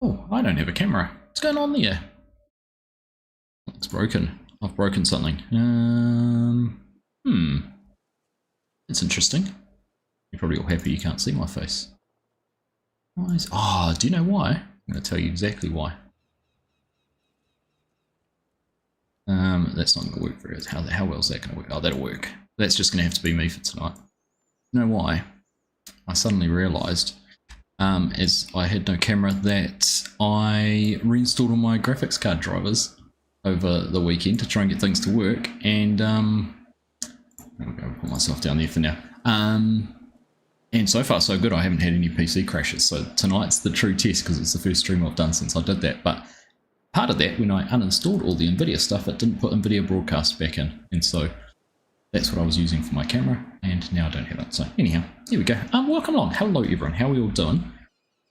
Oh, I don't have a camera. What's going on there? It's broken. I've broken something. It's interesting. You're probably all happy you can't see my face. Why is... Oh, do you know why? I'm going to tell you exactly why. That's not going to work very well. How well is that going to work? Oh, that'll work. That's just going to have to be me for tonight. You know why? I suddenly realised, as I had no camera, that I reinstalled all my graphics card drivers over the weekend to try and get things to work, and I'll put myself down there for now. And so far so good. I haven't had any PC crashes, so tonight's the true test because it's the first stream I've done since I did that. But part of that, when I uninstalled all the NVIDIA stuff, it didn't put NVIDIA Broadcast back in, and so that's what I was using for my camera, and now I don't have it. So anyhow, here we go. Welcome along. Hello everyone. How are we all doing?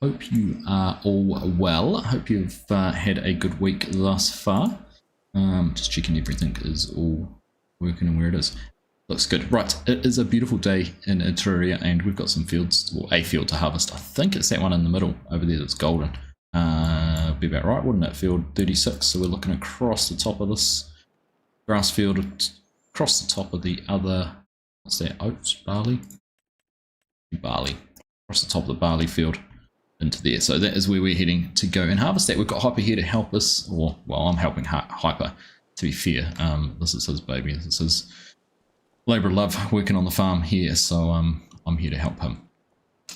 Hope you are all well. Hope you've had a good week thus far. Just checking everything is all working and where it is. Looks good. Right, it is a beautiful day in ETRURIA, and we've got some fields, or a field to harvest. I think it's that one in the middle over there that's golden. Be about right, wouldn't it? Field 36. So we're looking across the top of this grass field, across the top of the other, what's that? Oats, barley, across the top of the barley field into there. So that is where we're heading to go and harvest that. We've got Hyper here to help us, or well, I'm helping Hyper. To be fair, this is his baby. This is his labour of love working on the farm here, so I'm here to help him.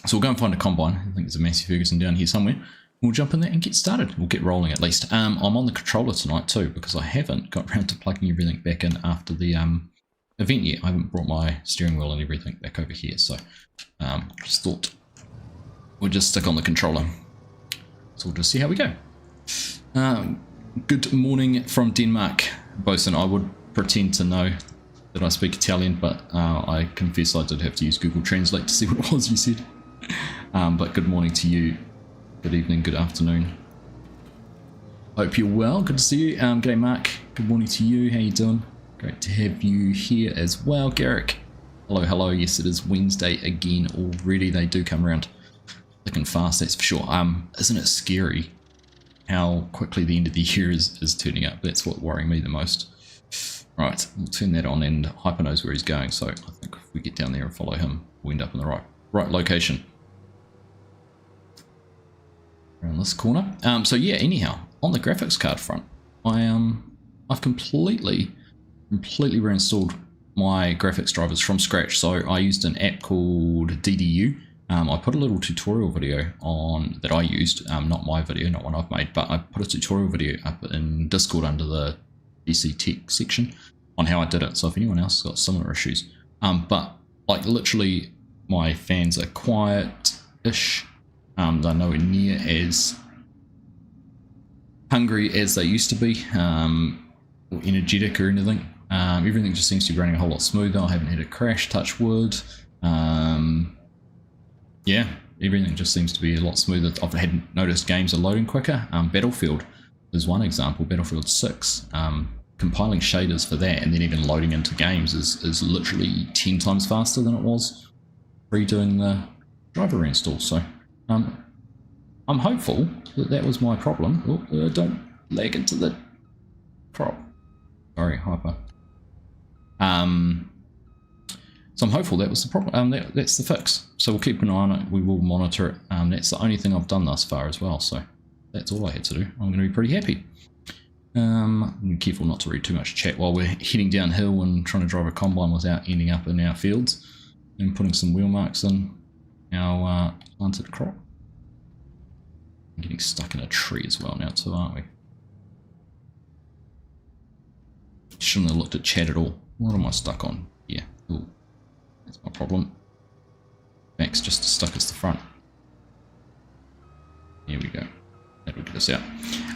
So we'll go and find a combine. I think there's a Massey Ferguson down here somewhere. We'll jump in there and get started. We'll get rolling at least. I'm on the controller tonight too, because I haven't got around to plugging everything back in after the event yet. I haven't brought my steering wheel and everything back over here, so just thought we'll just stick on the controller. So we'll just see how we go. Good morning from Denmark, Bosun. I would pretend to know that I speak Italian, but I confess I did have to use Google Translate to see what it was you said. But good morning to you. Good evening, good afternoon. Hope you're well. Good to see you. G'day, Mark. Good morning to you. How you doing? Great to have you here as well. Garrick. Hello, hello. Yes, it is Wednesday again already. They do come around thick and fast, that's for sure. Isn't it scary how quickly the end of the year is turning up? That's what's worrying me the most. Right, we'll turn that on, and Hyper knows where he's going, so I think if we get down there and follow him, we'll end up in the right location. Around this corner. So yeah, anyhow, on the graphics card front, I've completely reinstalled my graphics drivers from scratch. So I used an app called DDU. I put a little tutorial video on that I used, not my video, not one I've made, but I put a tutorial video up in Discord under the PC Tech section on how I did it. So if anyone else has got similar issues, but like literally my fans are quiet-ish. They're nowhere near as hungry as they used to be, or energetic or anything. Everything just seems to be running a whole lot smoother. I haven't had a crash, touch wood. Yeah, everything just seems to be a lot smoother. I've had noticed games are loading quicker. Battlefield is one example. Battlefield 6, compiling shaders for that and then even loading into games is literally 10 times faster than it was redoing the driver reinstall. So I'm hopeful that was my problem. Oh, don't lag into the crop. Sorry, Hyper. So I'm hopeful that was the problem. That's the fix. So we'll keep an eye on it. We will monitor it. That's the only thing I've done thus far as well. So that's all I had to do. I'm going to be pretty happy. Be careful not to read too much chat while we're heading downhill and trying to drive a combine without ending up in our fields and putting some wheel marks in our planted crop. I'm getting stuck in a tree as well now too, aren't we? Shouldn't have looked at chat at all. What am I stuck on? Yeah, ooh, that's my problem. Max just stuck as the front. Here we go. That will get us out.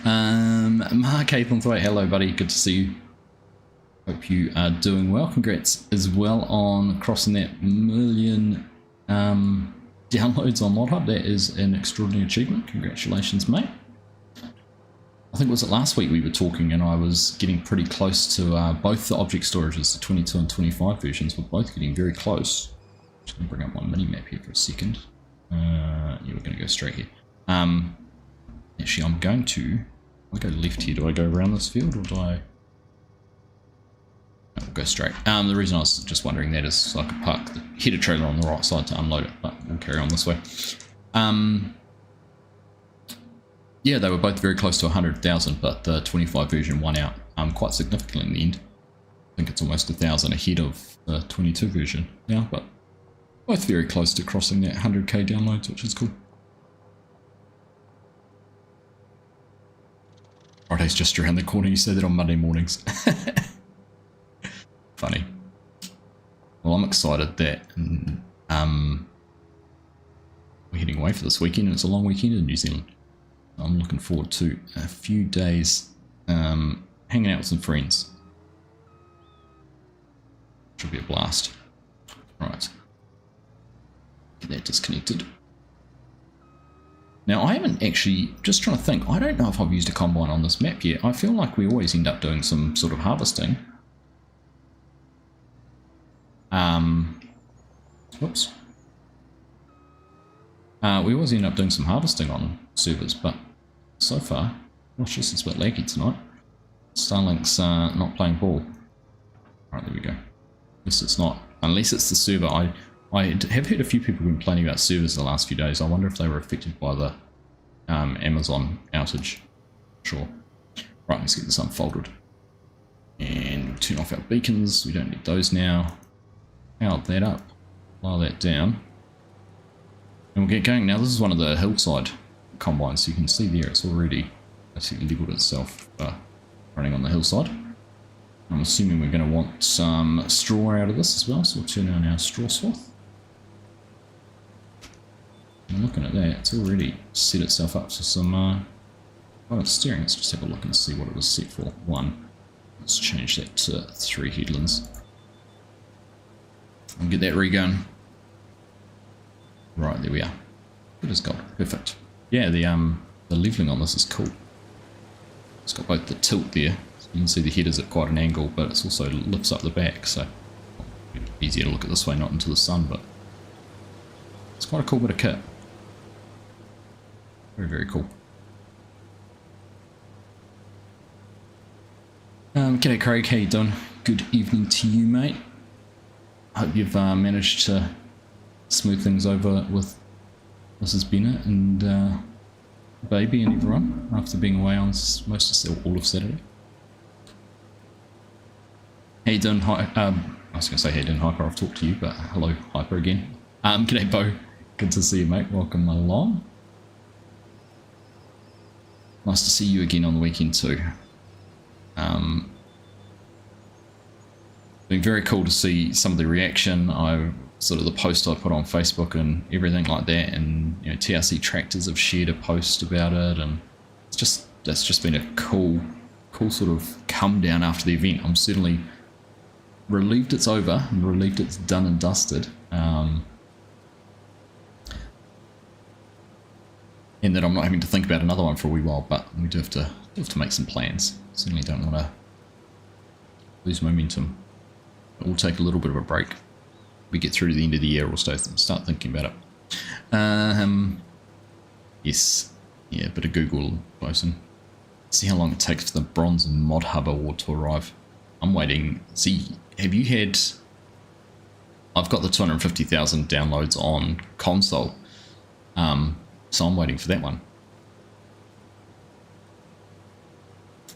Mark Athlenthwaite, hello buddy, good to see you. Hope you are doing well. Congrats as well on crossing that million downloads on ModHub. That is an extraordinary achievement. Congratulations, mate. I think, was it last week we were talking and I was getting pretty close to both the object storages, the 22 and 25 versions, were both getting very close. Just going to bring up my mini map here for a second. Yeah, we're going to go straight here. Actually, I'm going to... I go left here. Do I go around this field or do I... No, we'll go straight. The reason I was just wondering that is so I could park the header trailer on the right side to unload it, but we'll carry on this way. Yeah, they were both very close to 100,000, but the 25 version won out quite significantly in the end. I think it's almost 1,000 ahead of the 22 version now, but both very close to crossing that 100k downloads, which is cool. Friday's just around the corner. You say that on Monday mornings. Funny. Well, I'm excited that we're heading away for this weekend, and it's a long weekend in New Zealand. I'm looking forward to a few days hanging out with some friends. Should be a blast. Right. Get that disconnected. Now, I haven't actually, just trying to think, I don't know if I've used a combine on this map yet. I feel like we always end up doing some sort of harvesting. Whoops. We always end up doing some harvesting on servers, but so far, gosh, this is a bit laggy tonight. Starlink's not playing ball. Alright, there we go. Unless it's the server. I have heard a few people complaining about servers the last few days. I wonder if they were affected by the Amazon outage. Sure. Right, let's get this unfolded. And we'll turn off our beacons. We don't need those now. Power that up. Lower that down. And we'll get going. Now, this is one of the hillside combines. So you can see there it's already basically leveled itself running on the hillside. I'm assuming we're going to want some straw out of this as well. So we'll turn on our straw swath. And looking at that, it's already set itself up for some... while it's steering, let's just have a look and see what it was set for. 1. Let's change that to 3 headlands. And get that regun. Right, there we are. Good as gold. Perfect. Yeah, the leveling on this is cool. It's got both the tilt there. So you can see the headers at quite an angle, but it also lifts up the back, so easier to look at this way, not into the sun, but it's quite a cool bit of kit. Very, very cool. G'day Craig, how you doing? Good evening to you, mate. Hope you've managed to smooth things over with Mrs. Bennett and baby and everyone after being away on most of all of Saturday. How you doing? I was going to say how you doing, Hyper. I've talked to you, but hello, Hyper again. G'day, Bo. Good to see you, mate. Welcome along. Nice to see you again on the weekend too. Been very cool to see some of the reaction. Sort of the post I put on Facebook and everything like that, and you know, TRC Tractors have shared a post about it, and that's just been a cool sort of come down after the event. I'm certainly relieved it's over and relieved it's done and dusted. In that I'm not having to think about another one for a wee while, but we do have to make some plans. Certainly don't want to lose momentum. But we'll take a little bit of a break. We get through to the end of the year, we'll start thinking about it. Yes, yeah, a bit of Google closing. See how long it takes for the Bronze Mod Hub Award to arrive. I'm waiting. See, have you had... I've got the 250,000 downloads on console, so I'm waiting for that one.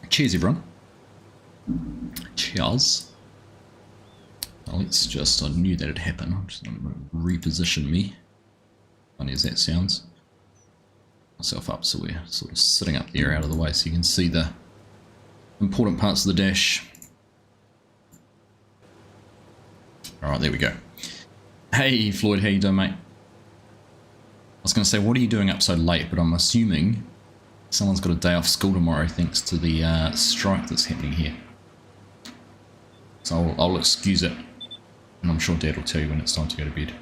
Cheers, everyone. Cheers. Well, let's just, I knew that had happened. I'm just going to reposition me. Funny as that sounds. Myself up so we're sort of sitting up there out of the way so you can see the important parts of the dash. Alright, there we go. Hey Floyd, how you doing, mate? I was going to say, what are you doing up so late? But I'm assuming someone's got a day off school tomorrow thanks to the strike that's happening here. So I'll excuse it. And I'm sure Dad will tell you when it's time to go to bed.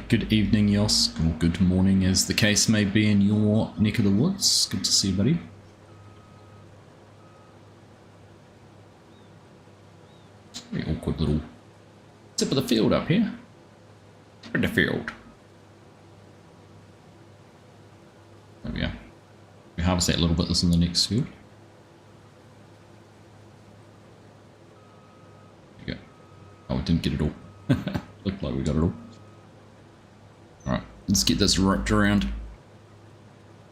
Good evening, Yos, or good morning as the case may be in your neck of the woods. Good to see you, buddy. Very awkward little tip of the field up here. In the field. There we go. We harvest that little bit that's in the next field. There you go. Oh, we didn't get it all. Looked like we got it all. Alright, let's get this roped around.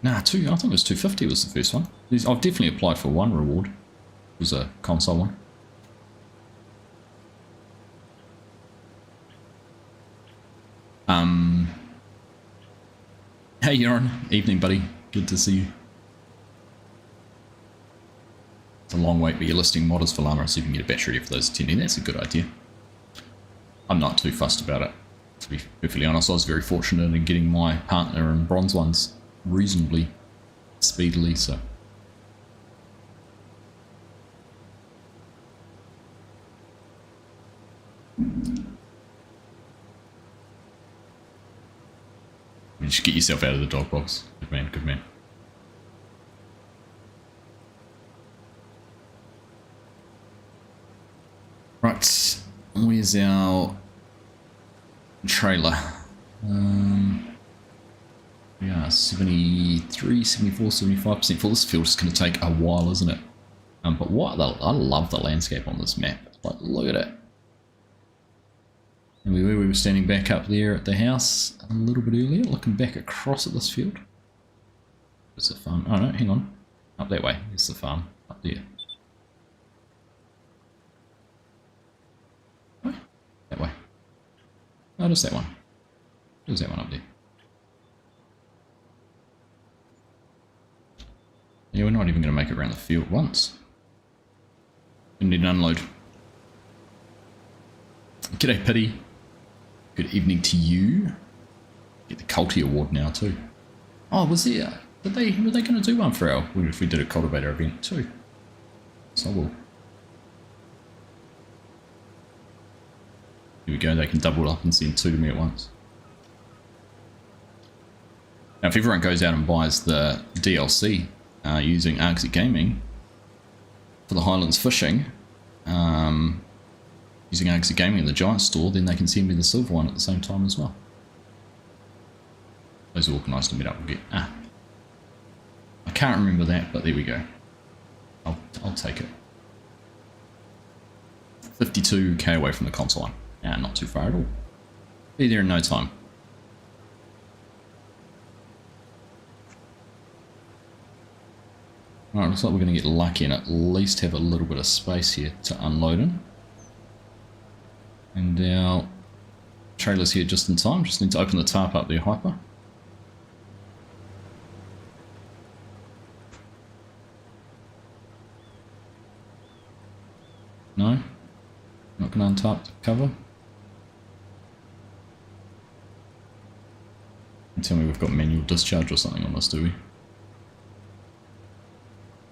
Nah, I think it was 250 was the first one. I've definitely applied for one reward. It was a console one. Hey Yoran, evening buddy, good to see you. It's a long wait, but you're listing modders for llama, so you can get a batch ready for those attending. That's a good idea. I'm not too fussed about it, to be perfectly honest. I was very fortunate in getting my partner in bronze ones reasonably speedily, so. Just get yourself out of the dog box. Good man, good man. Right, where's our trailer? Yeah, 73, 74, 75% full. This field's going to take a while, isn't it? But I love the landscape on this map. Like, look at it. And we were standing back up there at the house a little bit earlier, looking back across at this field. There's the farm. Oh no, hang on. Up that way. There's the farm. Up there. Oh, that way. Oh, just that one. There's that one up there. Yeah, we're not even going to make it around the field once. We need an unload. G'day, Pity. Good evening to you. Get the Culty Award now too. Oh, was there? Were they going to do one for our? If we did a cultivator event too? So we'll. Here we go. They can double up and send 2 to me at once. Now, if everyone goes out and buys the DLC using Arxi Gaming for the Highlands fishing. Using Arxi Gaming in the Giant Store, then they can send me the silver one at the same time as well. Those are organised to meet up and get. I can't remember that, but there we go. I'll take it. 52k away from the console one. Yeah, not too far at all. Be there in no time. Alright, looks like we're going to get lucky and at least have a little bit of space here to unload in. And our trailer's here just in time. Just need to open the tarp up there, Hyper. No? Not going to untarp the cover? You tell me we've got manual discharge or something on this, do we?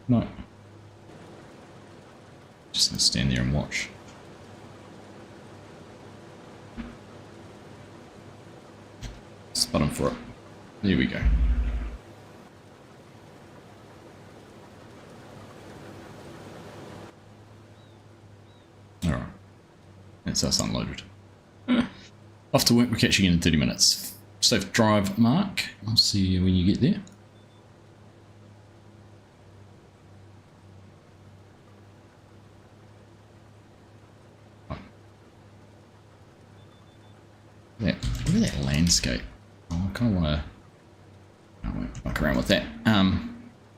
No. Just going to stand there and watch. Button for it. There we go. Alright. That's us unloaded. Off to work, we'll catch you again in 30 minutes. Safe drive, Mark. I'll see you when you get there. Look at that landscape. I kind of want to. I won't fuck around with that.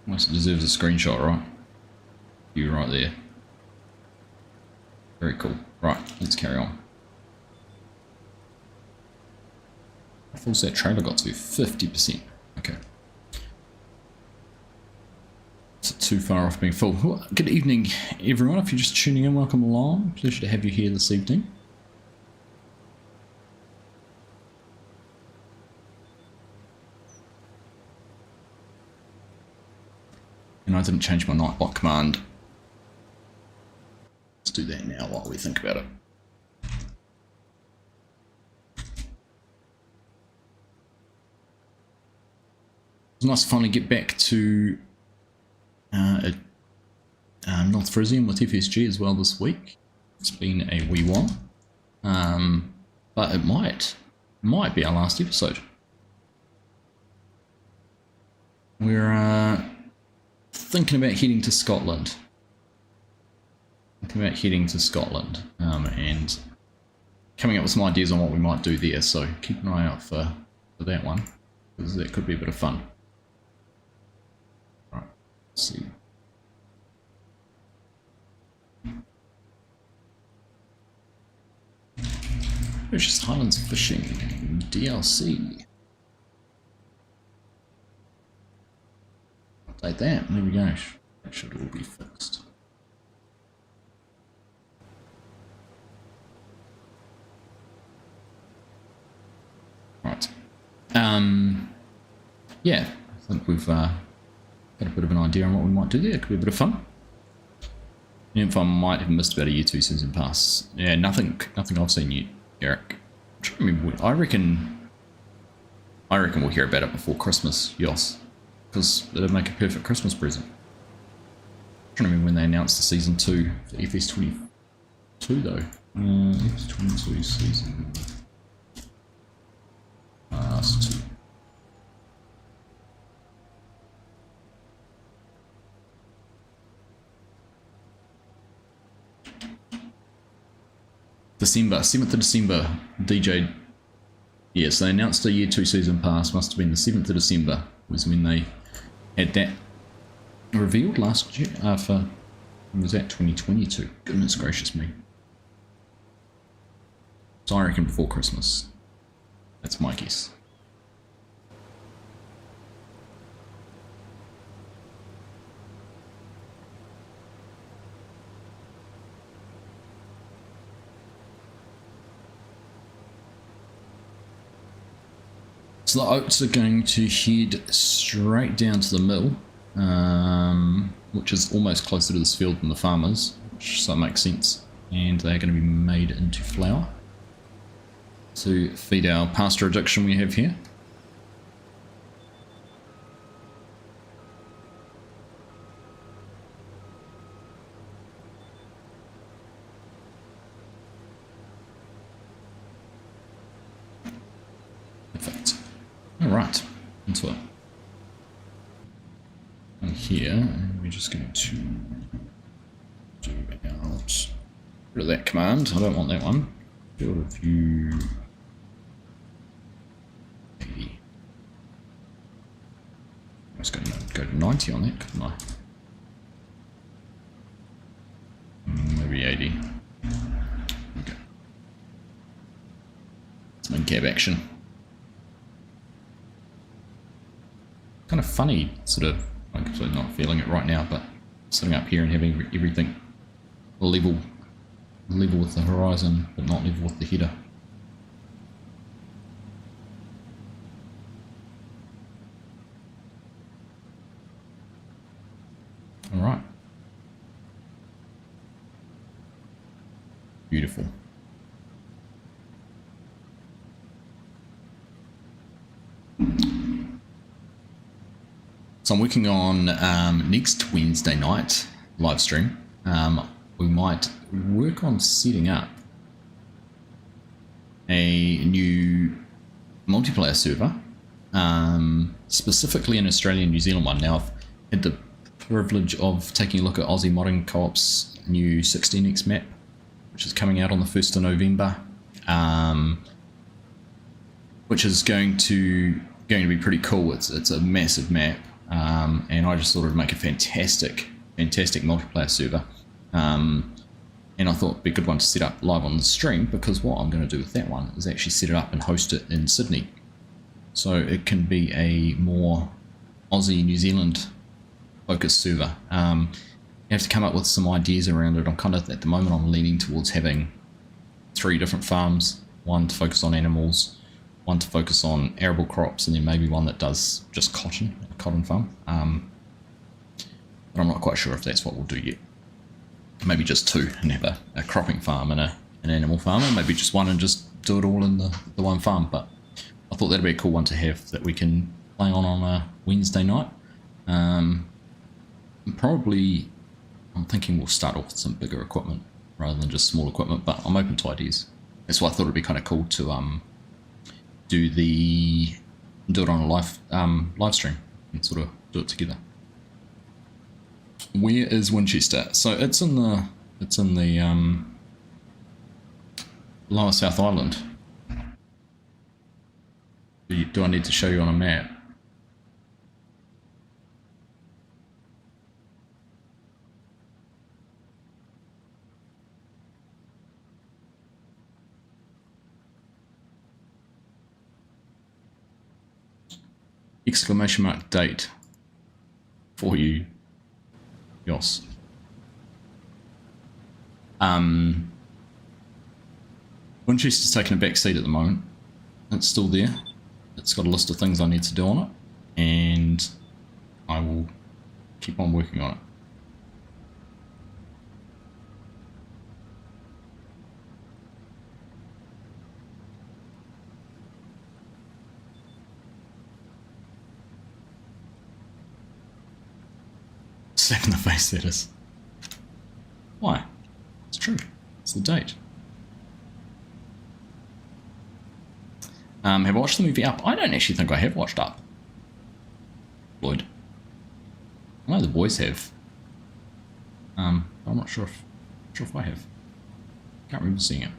Almost deserves a screenshot, right? You right there. Very cool. Right, let's carry on. How full's that trailer got to? 50%. Okay. Is it too far off being full? Well, good evening, everyone. If you're just tuning in, welcome along. Pleasure to have you here this evening. And I didn't change my nightbot command. Let's do that now while we think about it. It's nice to finally get back to North Frisian with FSG as well this week. It's been a wee while. But it might might be our last episode. We're thinking about heading to Scotland. And coming up with some ideas on what we might do there, so keep an eye out for that one, because that could be a bit of fun. Right, let's see. Precious Highlands Fishing DLC. Update that, there we go. That should all be fixed. Right. Yeah, I think we've got a bit of an idea on what we might do there. It could be a bit of fun. Even if I might have missed about a year 2 season pass. Yeah, nothing I've seen yet, Eric. I reckon we'll hear about it before Christmas, yes. Because it'd make a perfect Christmas present. I'm trying to remember when they announced the season 2 for FS22 though. FS22 season pass 2. December, 7th of December, DJ. Yes, they announced a year 2 season pass, must have been the 7th of December, was when they had that revealed last year, when was that, 2022? Goodness gracious me. So I reckon before Christmas. That's my guess. So the oats are going to head straight down to the mill, which is almost closer to this field than the farmers, so it makes sense. And they're going to be made into flour to feed our pasture addiction we have here. Perfect. Alright, into it. And here, we're just going to do out rid of that command. I don't want that one. Field of view 80. I was going to go to 90 on that, couldn't I? Maybe 80. Okay. Some in-cab action. Kind of funny, sort of, I'm absolutely not feeling it right now, but sitting up here and having everything level with the horizon, but not level with the header. All right. Beautiful. So I'm working on next Wednesday night live stream. We might work on setting up a new multiplayer server, specifically an Australian New Zealand one. Now I've had the privilege of taking a look at Aussie Modding Co-op's new 16x map, which is coming out on the 1st of November, which is going to be pretty cool. It's a massive map. And I just thought it would make a fantastic multiplayer server. And I thought it'd be a good one to set up live on the stream, because what I'm going to do with that one is actually set it up and host it in Sydney. So it can be a more Aussie, New Zealand focused server. You have to come up with some ideas around it. I'm kind of, at the moment, I'm leaning towards having 3 different farms, one to focus on animals, one to focus on arable crops, and then maybe one that does just cotton, a cotton farm. But I'm not quite sure if that's what we'll do yet. Maybe just 2 and have a cropping farm and an animal farm, or maybe just 1 and just do it all in the one farm. But I thought that'd be a cool one to have that we can play on a Wednesday night. Probably, I'm thinking we'll start off with some bigger equipment rather than just small equipment, but I'm open to ideas. That's why I thought it'd be kind of cool to do it on a live stream and sort of do it together. Where is Winchester? So it's in the Lower South Island. Do I need to show you on a map? Exclamation mark date for you. Yes. Winchester's taking a back seat at the moment. It's still there. It's got a list of things I need to do on it, and I will keep on working on it. Slap in the face, that is. Why? It's true. It's the date. Have I watched the movie Up? I don't actually think I have watched Up. Lloyd. I know the boys have. I'm not sure if I have. Can't remember seeing it.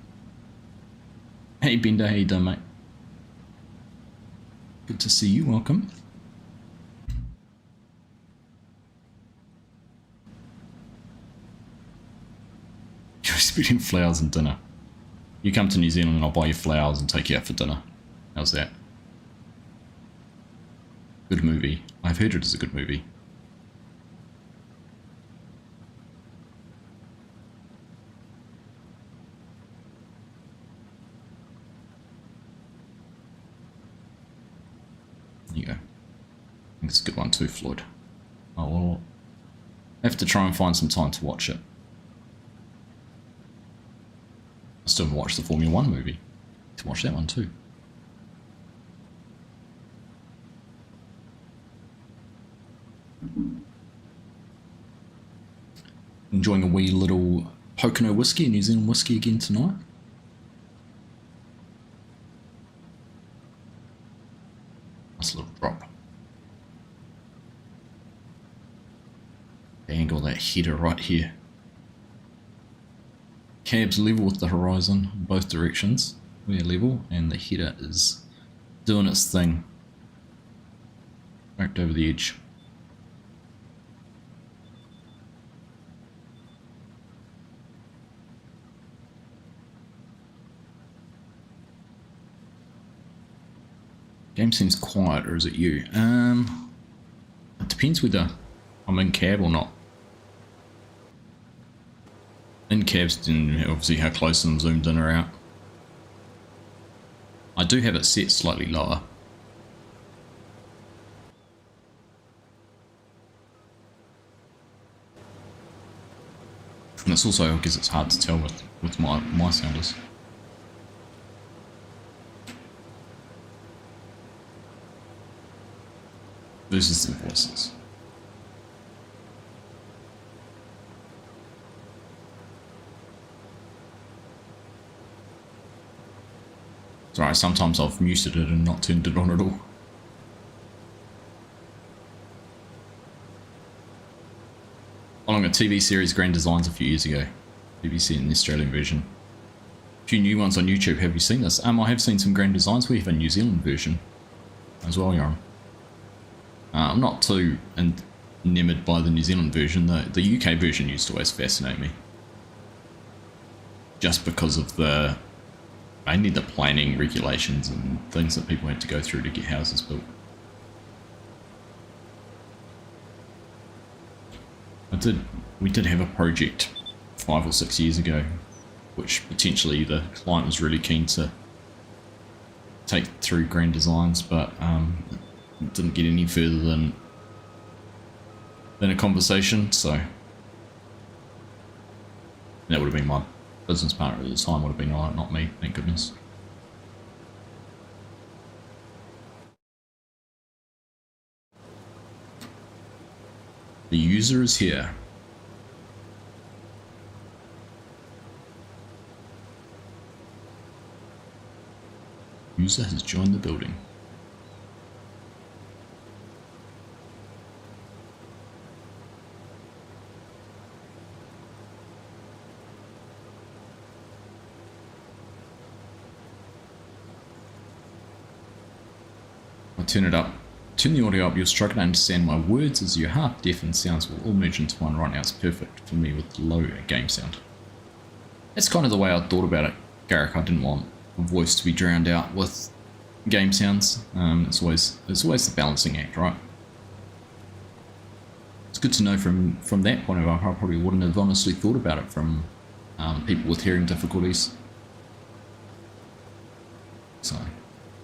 Hey Bender, how you doing, mate? Good to see you, welcome. You're expecting flowers and dinner. You come to New Zealand and I'll buy you flowers and take you out for dinner. How's that? Good movie. I've heard it is a good movie. There you go. I think it's a good one too, Floyd. I'll have to try and find some time to watch it. I still haven't watched the Formula 1 movie. To watch that one too. Enjoying a wee little Pocono whiskey, New Zealand whiskey again tonight. Nice little drop. Angle that header right here. Cab's level with the horizon in both directions. We're level, and the header is doing its thing. Right over the edge. Game seems quiet, or is it you? It depends whether I'm in cab or not. In cabs, then obviously how close I'm zoomed in or out. I do have it set slightly lower. And it's also, because it's hard to tell with my sounders. Versus the voices. Sorry, sometimes I've muted it and not turned it on at all. Following a TV series, Grand Designs, a few years ago. BBC in the Australian version. A few new ones on YouTube. Have you seen this? I have seen some Grand Designs. We have a New Zealand version as well, Yoram. I'm not too enamored by the New Zealand version. The UK version used to always fascinate me. Just because of mainly the planning regulations and things that people had to go through to get houses built. We did have a project 5 or 6 years ago, which potentially the client was really keen to take through Grand Designs, but didn't get any further than a conversation. So that would have been my business partner at the time, would have been not me, thank goodness. The user is here. User has joined the building. I'll turn it up. Turn the audio up. You'll struggle to understand my words as you're half deaf and sounds will all merge into one. Right now it's perfect for me with low game sound. That's kind of the way I thought about it, Garrick. I didn't want a voice to be drowned out with game sounds. It's always the balancing act, right? It's good to know from that point of view. I probably wouldn't have honestly thought about it from people with hearing difficulties. So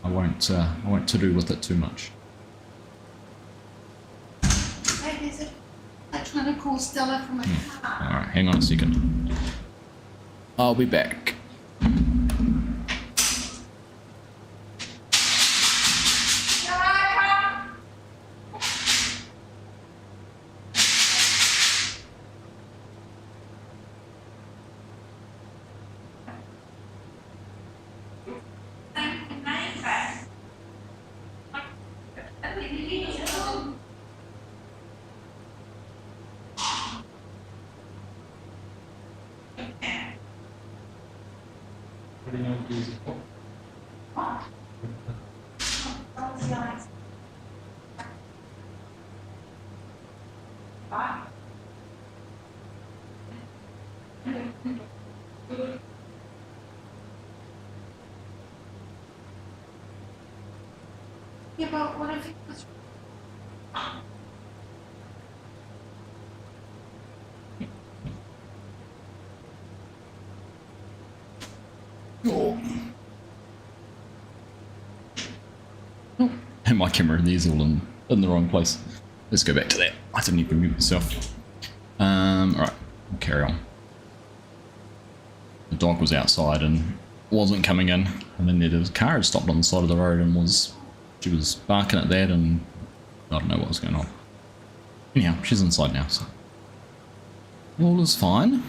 I won't to do with it too much. Hey, there's I'm trying to call Stella from my car. Alright, hang on a second. I'll be back. Yeah, but what if it was... Oh. And my camera there's all in the wrong place. Let's go back to that. I didn't even mute myself. Alright, we'll carry on. The dog was outside and wasn't coming in, and then there was a car had stopped on the side of the road and she was barking at that, and I don't know what was going on. Anyhow, she's inside now, so all is fine.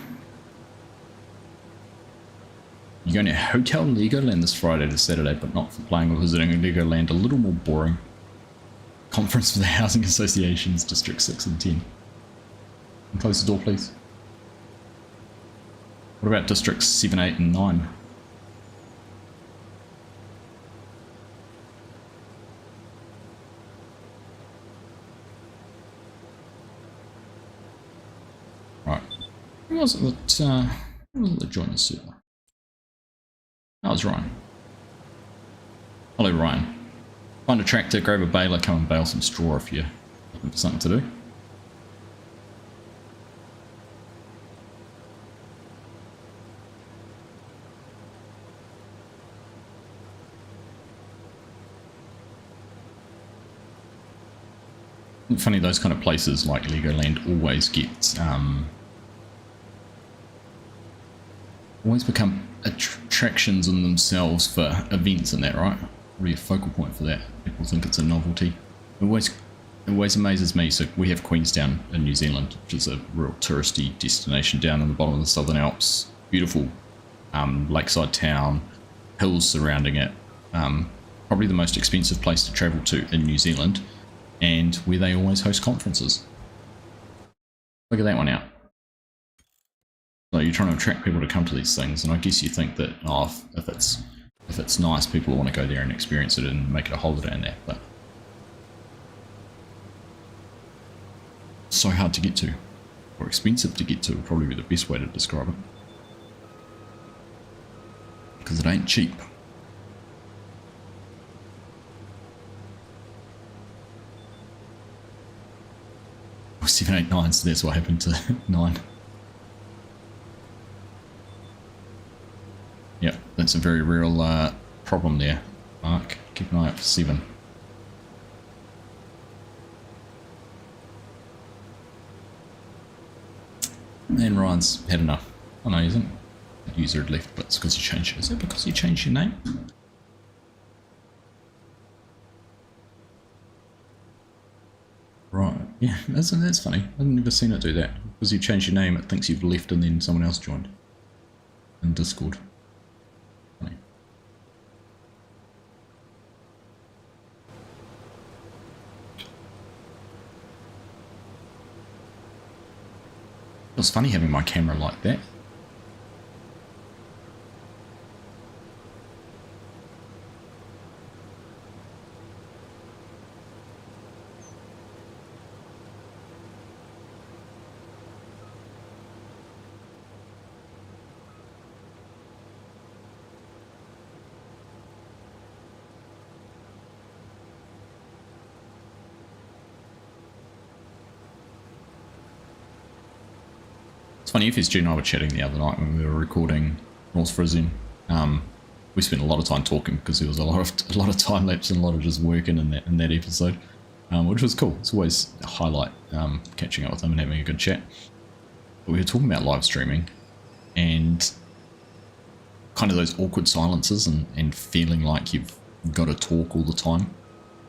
You're going to Hotel Legoland this Friday to Saturday, but not for playing or visiting Legoland. A little more boring. Conference for the Housing Associations, District 6 and 10. And close the door, please. What about Districts 7, 8 and 9? Right. Who was it that joined the server? That was Ryan. Hello, Ryan. Find a tractor, grab a baler, come and bale some straw if you're looking for something to do. Funny, those kind of places like Legoland always get always become attractions in themselves for events and that, right? Really a focal point for that. People think it's a novelty. It always amazes me. So we have Queenstown in New Zealand, which is a real touristy destination down in the bottom of the Southern Alps. Beautiful lakeside town, hills surrounding it. Probably the most expensive place to travel to in New Zealand, and where they always host conferences. Look at that one out. So you're trying to attract people to come to these things, and I guess you think that if it's nice, people will want to go there and experience it and make it a holiday in there, but so hard to get to, or expensive to get to would probably be the best way to describe it, because it ain't cheap. 7, 8, 9, so that's what happened to 9. Yep, that's a very real problem there, Mark. Keep an eye out for 7. And Ryan's had enough. Oh no, he isn't. The user had left, but it's because you changed it. Is it because you changed your name? Right, yeah, that's funny. I've never seen it do that. Because you changed your name, it thinks you've left and then someone else joined. In Discord. Funny. It was funny having my camera like that. It's funny, if Stu and I were chatting the other night when we were recording North Frisian. We spent a lot of time talking because there was a lot of time lapse and a lot of just working in that episode, which was cool. It's always a highlight catching up with him and having a good chat. But we were talking about live streaming and kind of those awkward silences and feeling like you've got to talk all the time.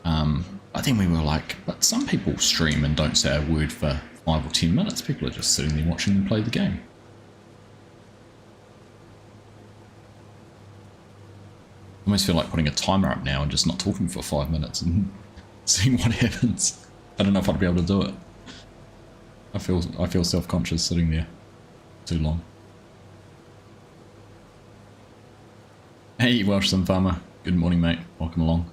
I think we were like, but some people stream and don't say a word for 5 or 10 minutes. People are just sitting there watching them play the game. I almost feel like putting a timer up now and just not talking for 5 minutes and seeing what happens. I don't know if I'd be able to do it. I feel self-conscious sitting there too long. Hey, Welsh Sun Farmer. Good morning, mate. Welcome along.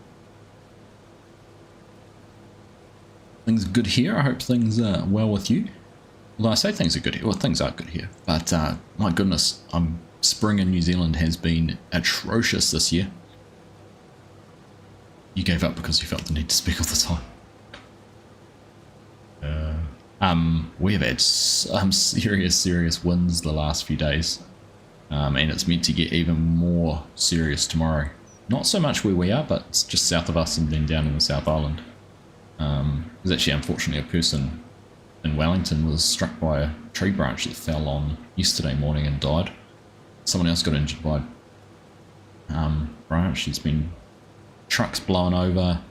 Things are good here. I hope things are well with you. Although I say things are good here. Well, things are good here. But my goodness, spring in New Zealand has been atrocious this year. You gave up because you felt the need to speak all the time. We have had some serious winds the last few days. And it's meant to get even more serious tomorrow. Not so much where we are, but it's just south of us and then down in the South Island. There's actually, unfortunately, a person in Wellington was struck by a tree branch that fell on yesterday morning and died. Someone else got injured by branch. There's been trucks blown over,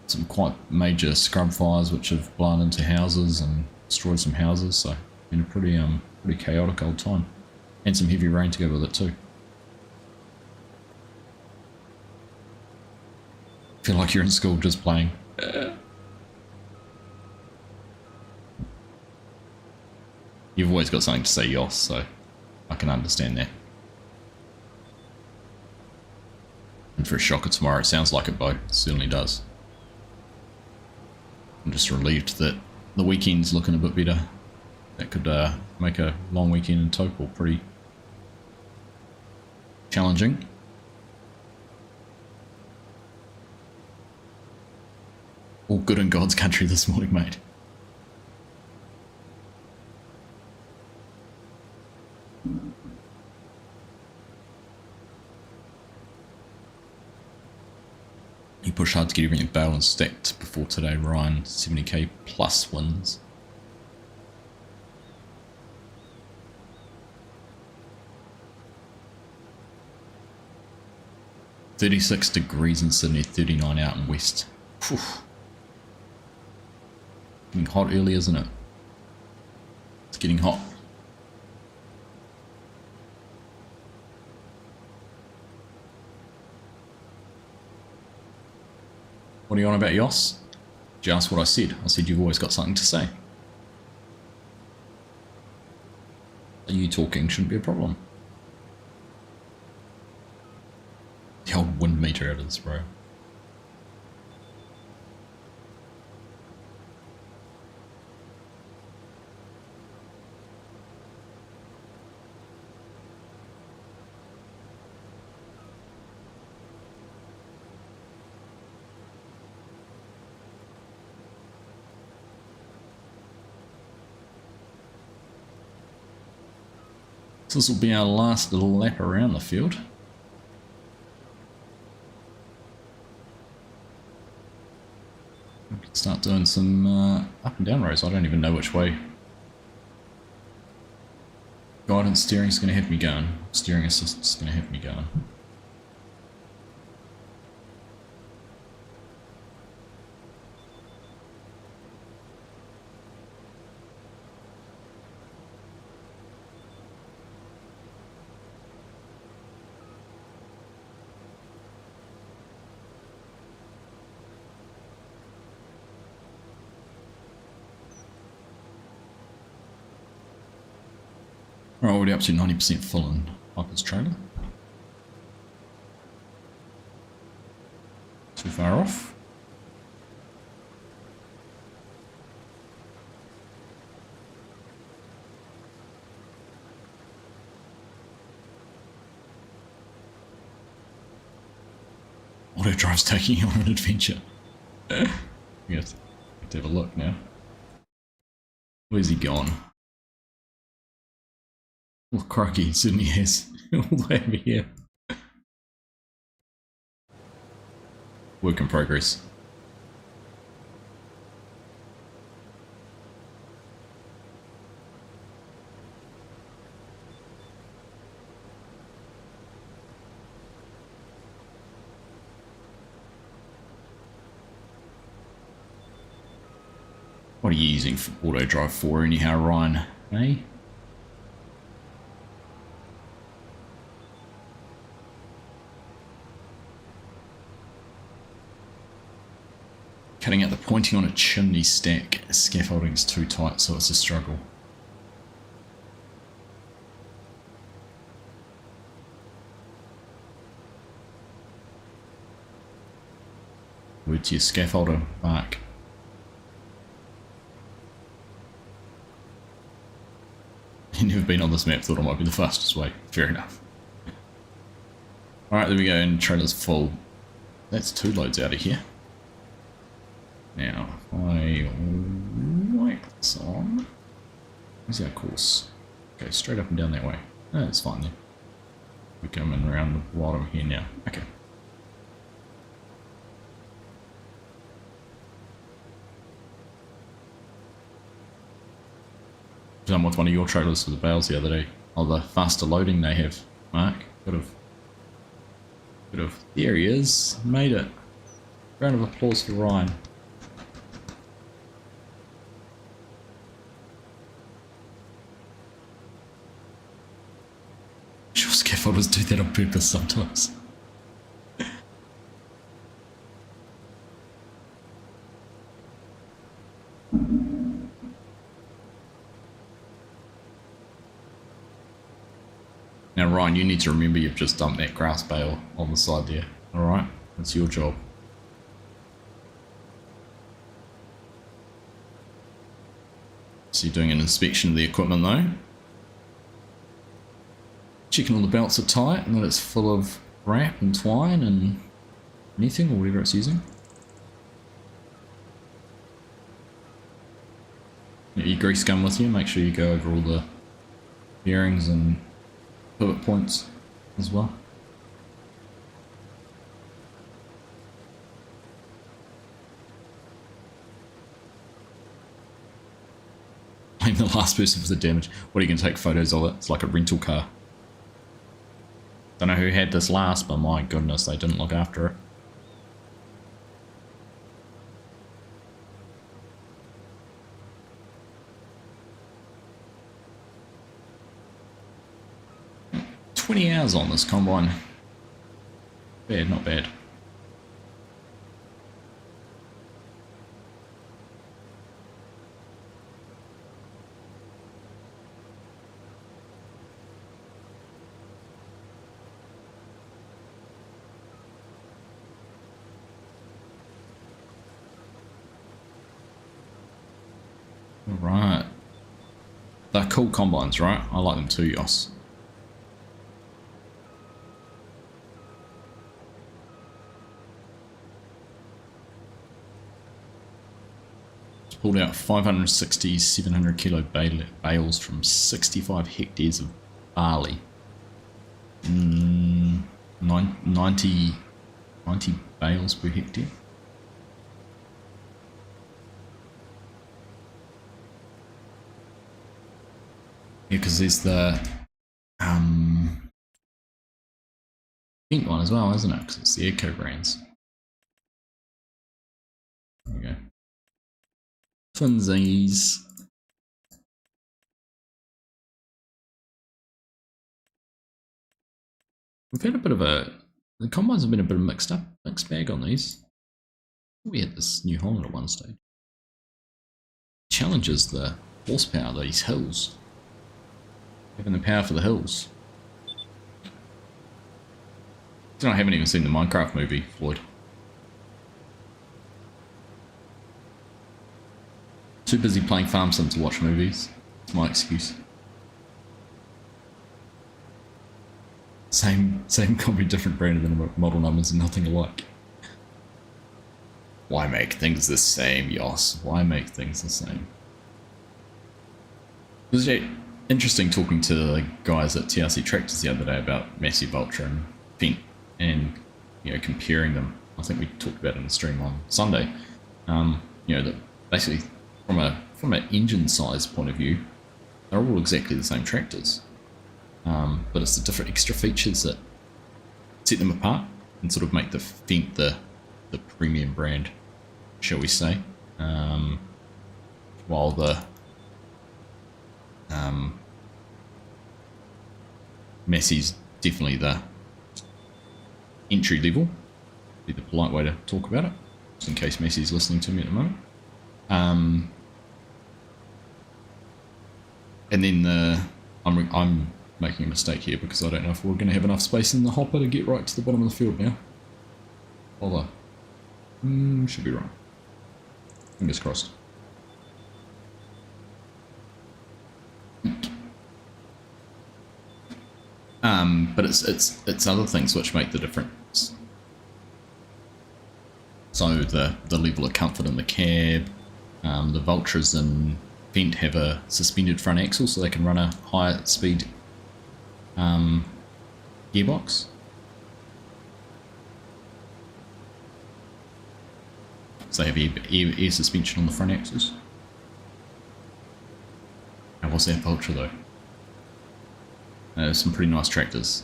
some quite major scrub fires which have blown into houses and destroyed some houses. So, been a pretty chaotic old time, and some heavy rain to go with it too. Feel like you're in school just playing. You've always got something to say, Yoss, so I can understand that. And for a shocker tomorrow, it sounds like it, Bo. It certainly does. I'm just relieved that the weekend's looking a bit better. That could make a long weekend in total pretty challenging. All good in God's country this morning, mate. You push hard to get everything bailed and stacked before today, Ryan. 70k plus wins. .36 degrees in Sydney, 39 out in West. Whew. Getting hot early, isn't it? It's getting hot. What are you on about, Yoss? Just what I said. I said you've always got something to say. You talking shouldn't be a problem. The old wind meter out of this, bro. So this will be our last little lap around the field. We can start doing some up and down rows. I don't even know which way guidance steering is going to have me going. Steering assist is going to have me going. We're already up to 90% full in Piper's trailer. Too far off. Auto drive's taking you on an adventure. You have to have a look now. Where's he gone? Oh, crikey, he certainly has. All the way over here. Work in progress. What are you using for auto drive for anyhow, Ryan? Eh? Cutting out the pointing on a chimney stack scaffolding is too tight, so it's a struggle. Word to your scaffolder, Mark. You've never been on this map, thought it might be the fastest way. Fair enough. Alright, there we go, and trailer's full. That's 2 loads out of here. Now, if I wipe this on, where's our course? Go straight up and down that way. Oh, that's fine then. We're coming around the bottom here now. Okay. Done with one of your trailers for the bales the other day. Oh, the faster loading they have, Mark. Could have. There he is. Made it. Round of applause for Ryan. Sure, scaffolders do that on purpose sometimes. Now Ryan, you need to remember you've just dumped that grass bale on the side there. Alright? That's your job. So you're doing an inspection of the equipment though. Checking all the belts are tight and that it's full of wrap and twine and anything or whatever it's using. Get your grease gun with you, make sure you go over all the bearings and pivot points as well. I'm the last person for the damage. What are you going to take photos of it? It's like a rental car. Don't know who had this last, but my goodness, they didn't look after it. $20 hours on this combine. Bad, not bad. Right. They're cool combines, right? I like them too, Yoss. Pulled out 560 700 kilo bales from 65 hectares of barley. 90 bales per hectare. Yeah, because there's the pink one as well, isn't it? Because it's the Eco brands. There we go. Funsies. We've had a bit of the combines have been a bit of mixed bag on these. We had this New Holland at one stage. Challenges the horsepower of these hills. Having the power for the hills. I haven't even seen the Minecraft movie, Floyd. Too busy playing Farm Sim to watch movies. It's my excuse. Same copy, different brand than model numbers and nothing alike. Why make things the same, Yoss? Why make things the same? It was interesting talking to the guys at TRC Tractors the other day about Massive Ultra and Fent, and comparing them. I think we talked about it in the stream on Sunday. That basically from an engine size point of view, they're all exactly the same tractors. But it's the different extra features that set them apart and sort of make the Fent the premium brand, shall we say, while the Massey's definitely the entry level, be the polite way to talk about it, just in case Massey's listening to me at the moment. And then I'm making a mistake here because I don't know if we're going to have enough space in the hopper to get right to the bottom of the field now. Although, should be right. Fingers crossed. But it's other things which make the difference. So the level of comfort in the cab, the Vultras and Fent have a suspended front axle so they can run a higher speed gearbox. So they have air suspension on the front axles. And what's that Vultra though? Some pretty nice tractors.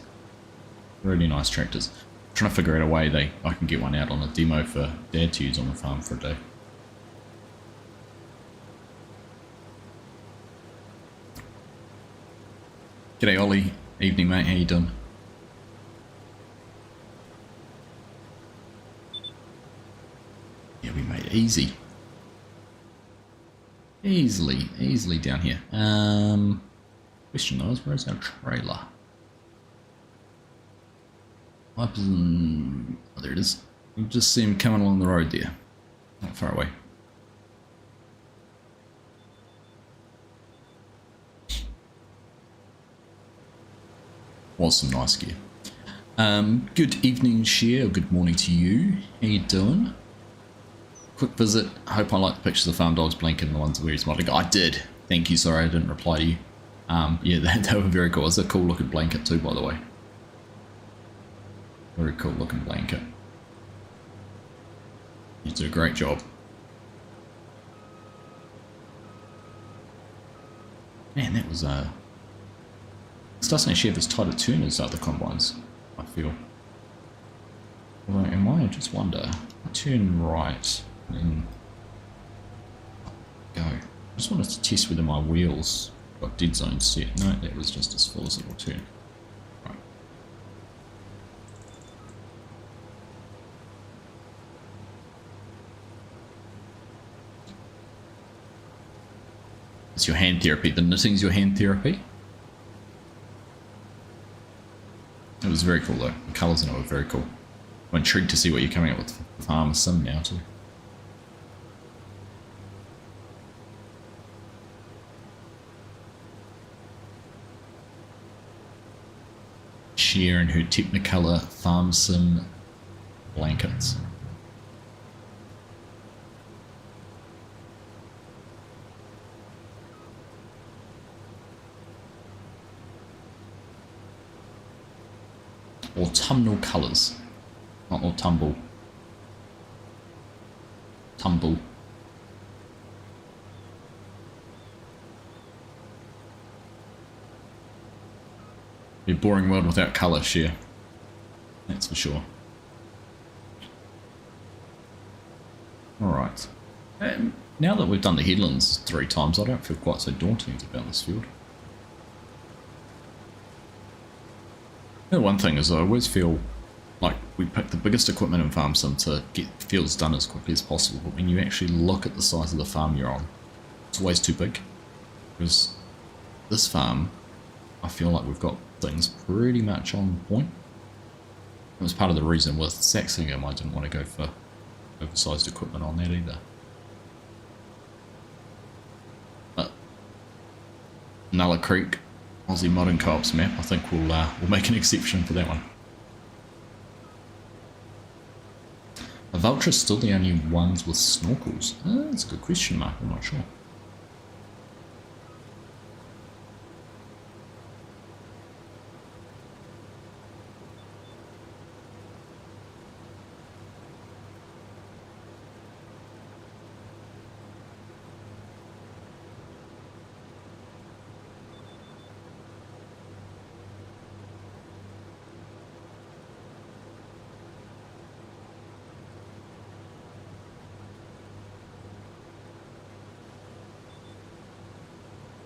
Really nice tractors. I'm trying to figure out a way I can get one out on a demo for Dad to use on the farm for a day. G'day Ollie. Evening mate, how you doing? Yeah, we made it easy. Easily down here. Question though is, where's our trailer? Oh, there it is. You just see him coming along the road there. Not far away. Was some nice gear. Good evening, Share, or good morning to you. How you doing? Quick visit. Hope I like the pictures of Farm Dog's blanket and the ones where he's modeling. I did. Thank you. Sorry I didn't reply to you. Yeah, they were very cool. It's a cool looking blanket too, by the way. Very cool looking blanket. You did a great job. Man, that was this doesn't actually have as tight a turn as other combines, I feel. Although, I just wonder, I turn right and go. I just wanted to test whether my wheels got dead zone set. No, that was just as full as it will turn. Right. It's your hand therapy. The knitting's your hand therapy. It was very cool though. The colours in it were very cool. I'm intrigued to see what you're coming up with for Farm Sim now too. Share and her Technicolor Farm Sim blankets. Autumnal colours, not autumnal. Tumble. Be a boring world without colour, Share. That's for sure. Alright. Now that we've done the headlands 3 times, I don't feel quite so daunting about this field. The one thing is I always feel like we pick the biggest equipment in Farm Sim to get fields done as quickly as possible, but when you actually look at the size of the farm you're on, it's always too big. Because this farm I feel like we've got things pretty much on point. It was part of the reason with Saxingham I didn't want to go for oversized equipment on that either. But Nulla Creek, Aussie Modern Co-op's map, I think we'll make an exception for that one. Are vultures still the only ones with snorkels? That's a good question mark, I'm not sure.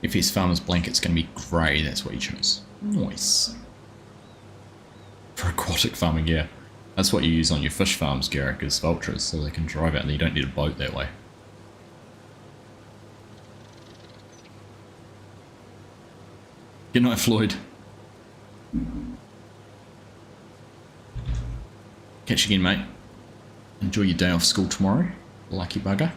If his farmer's blanket's going to be grey, that's what he chose. Nice. For aquatic farming, yeah. That's what you use on your fish farms, Garrick, is vultures, so they can drive out and you don't need a boat that way. Good night, Floyd. Catch you again, mate. Enjoy your day off school tomorrow. Lucky bugger.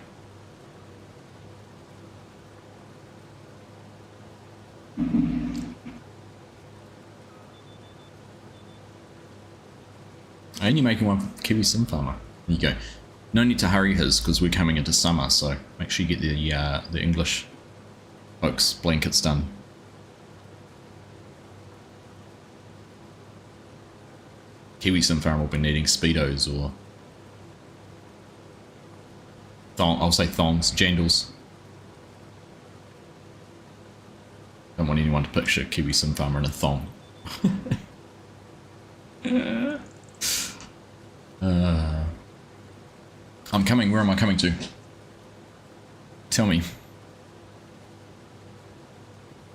I'm only making one for Kiwi Sim Farmer. There you go. No need to hurry his because we're coming into summer, so make sure you get the English folks blankets done. Kiwi Sim Farmer will be needing speedos or I'll say thongs, jandals. Don't want anyone to picture Kiwi Sim Farmer in a thong. I'm coming. Where am I coming to? Tell me.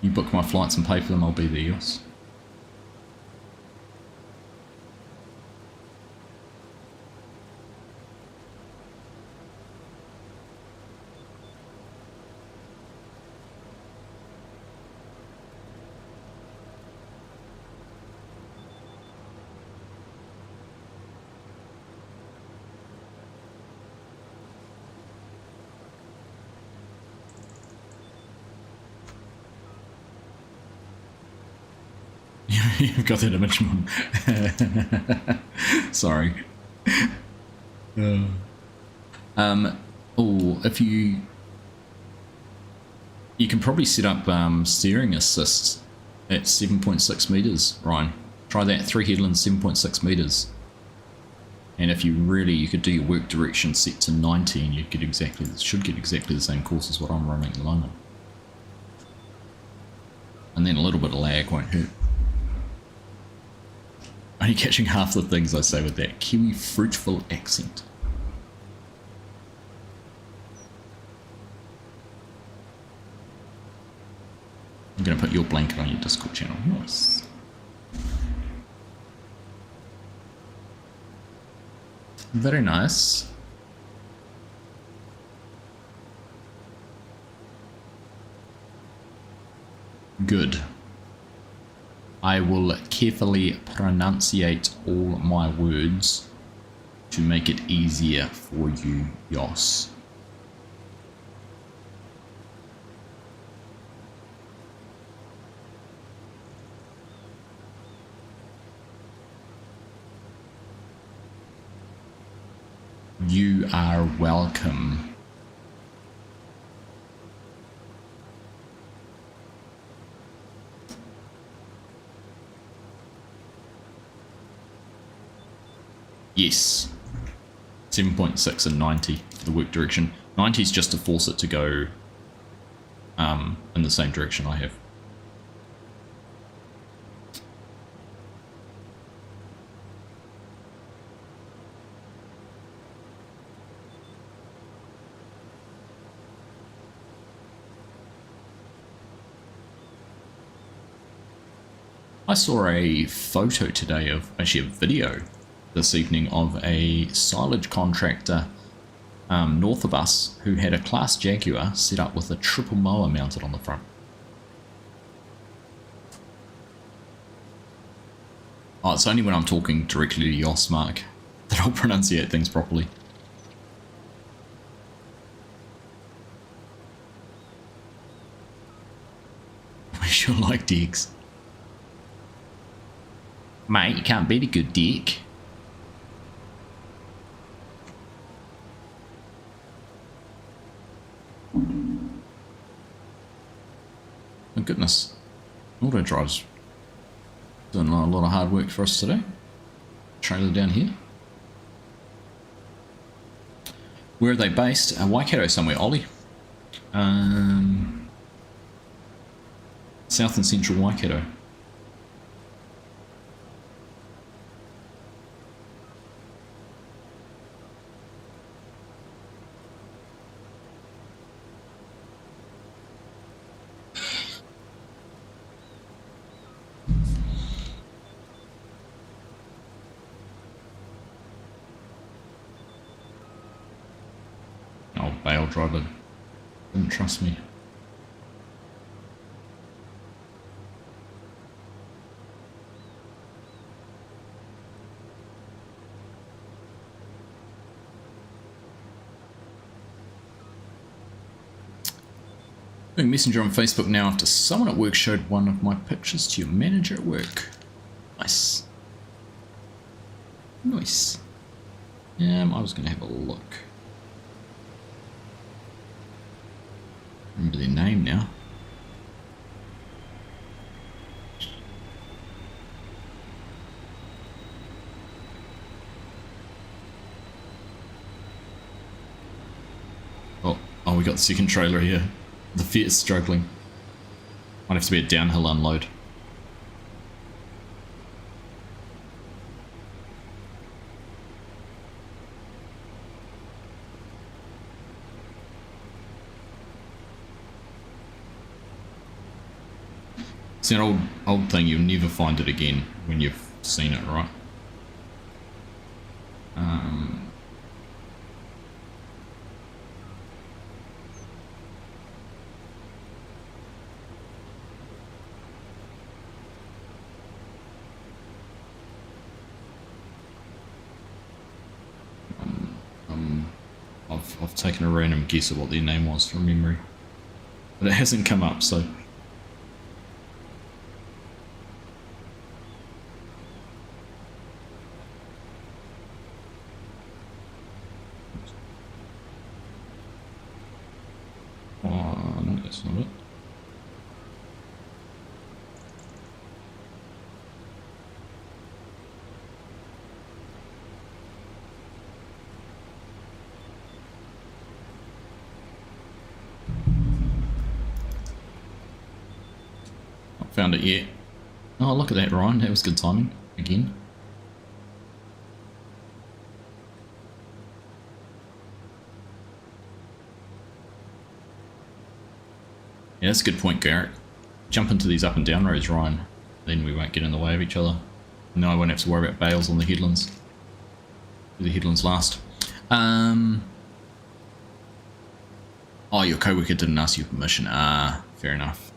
You book my flights and pay for them, I'll be there, yes. You've got that image, Mum. Sorry. Oh, if you can probably set up steering assist at 7.6 meters, Ryan. Try that, 3 headlands, 7.6 meters. And if you could do your work direction set to 90 and you should get exactly the same course as what I'm running at the moment. And then a little bit of lag won't hurt. Only catching half the things I say with that Kiwi fruitful accent. I'm going to put your blanket on your Discord channel. Nice. Very nice. Good. I will carefully pronunciate all my words to make it easier for you, Yos. You are welcome. Yes, 7.6 and 90 for the work direction. 90 is just to force it to go in the same direction I have. I saw a photo today of, actually a video this evening, of a silage contractor north of us who had a Class Jaguar set up with a triple mower mounted on the front. Oh, it's only when I'm talking directly to Yoss, Mark, that I'll pronunciate things properly. We sure like dicks. Mate, you can't beat a good dick. My goodness. Auto drive's doing a lot of hard work for us today. Trailer down here. Where are they based? Waikato somewhere, Ollie. South and central Waikato. Oh, bale driver didn't trust me. Doing Messenger on Facebook now after someone at work showed one of my pictures to your manager at work. Nice. Nice. I was going to have a look. Remember their name now. Oh, we got the second trailer here. The Fiat's struggling. Might have to be a downhill unload. It's an old thing, you'll never find it again when you've seen it, right? I've taken a random guess at what their name was from memory, but it hasn't come up, so. Oh, no, that's not it. Found it yet. Oh, look at that, Ryan. That was good timing. Again. Yeah, that's a good point, Garrett. Jump into these up and down roads, Ryan. Then we won't get in the way of each other. No, I won't have to worry about bales on the headlands. Do the headlands last. Oh, your co-worker didn't ask you permission. Ah, fair enough.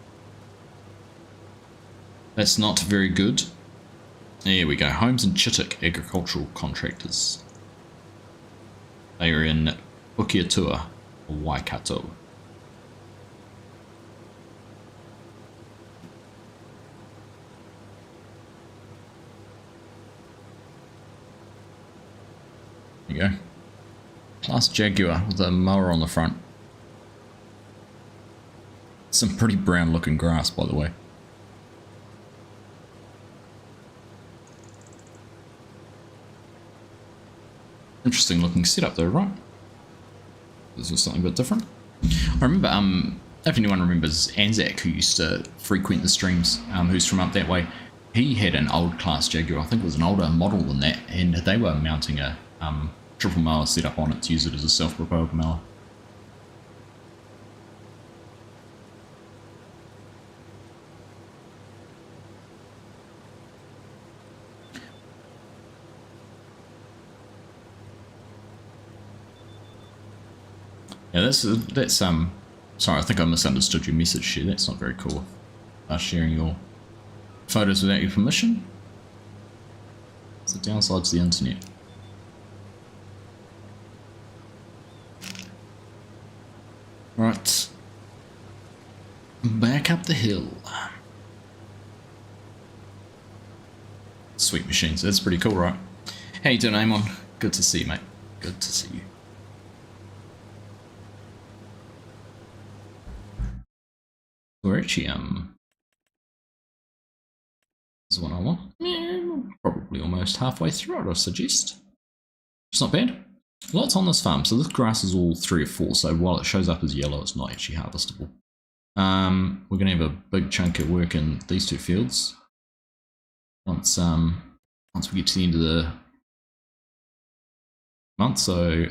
That's not very good. There we go. Homes and Chittick agricultural contractors. They are in Ukiatua, or Waikato. There you go. Class Jaguar with a mower on the front. Some pretty brown looking grass, by the way. Interesting looking setup though, right? This is something a bit different. I remember, if anyone remembers Anzac, who used to frequent the streams, who's from up that way, he had an old class Jaguar, I think it was an older model than that, and they were mounting a triple mower setup on it to use it as a self-propelled mower. Yeah, that's sorry, I think I misunderstood your message here. That's not very cool. Sharing your photos without your permission. It's the downside to the internet. Right. Back up the hill. Sweet machines. That's pretty cool, right? How you doing, Amon? Good to see you, mate. Good to see you. We're actually, is the one I want. Yeah, probably almost halfway through it, I suggest. It's not bad. Lots on this farm. So this grass is all 3 or 4, so while it shows up as yellow, it's not actually harvestable. We're going to have a big chunk of work in these 2 fields. Once we get to the end of the month, so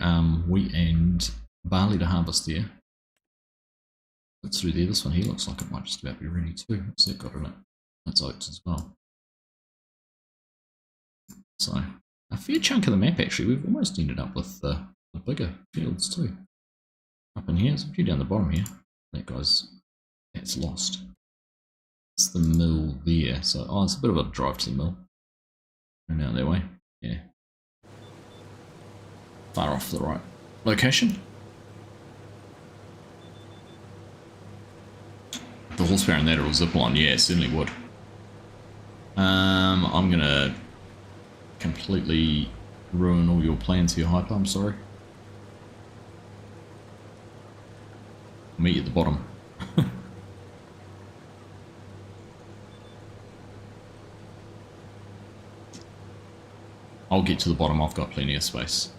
wheat and barley to harvest there. Let's through there. This one here looks like it might just about be ready too. What's that got in it? That's oats as well. So a fair chunk of the map actually. We've almost ended up with the bigger fields too. Up in here, there's a few down the bottom here. That's lost. It's the mill there. So it's a bit of a drive to the mill. And out that way. Yeah. Far off the right location. The horsepower in that or a zip line, yeah, certainly would. I'm gonna completely ruin all your plans here, Hyper, I'm sorry. I'll meet you at the bottom. I'll get to the bottom, I've got plenty of space.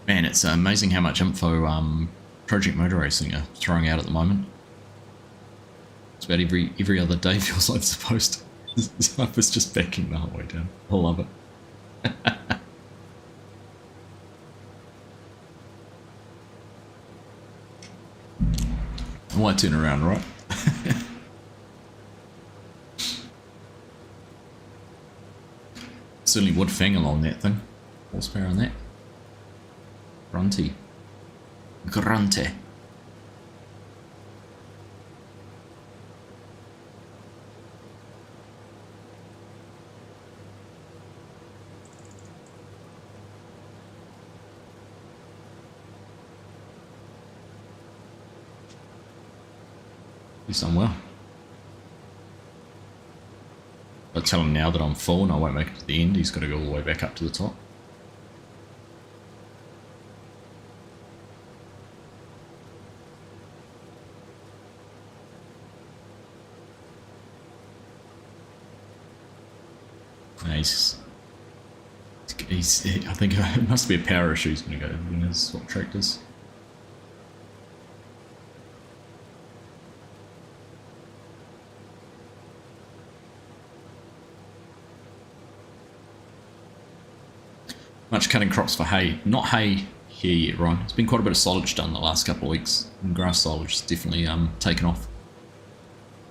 Man, it's amazing how much info Project Motor Racing are throwing out at the moment. It's about every other day feels like it's supposed to. It's just backing the whole way down. I love it. I might turn around, right? Certainly would fang along that thing. Horsepower on that. Grunty. Grunty. He's done well. But tell him now that I'm full and I won't make it to the end. He's got to go all the way back up to the top. I think it must be a power issue. He's going to go in his swap tractors. Much cutting crops for hay. Not hay here yet, Ryan. It's been quite a bit of silage done the last couple of weeks. And grass silage has definitely taken off.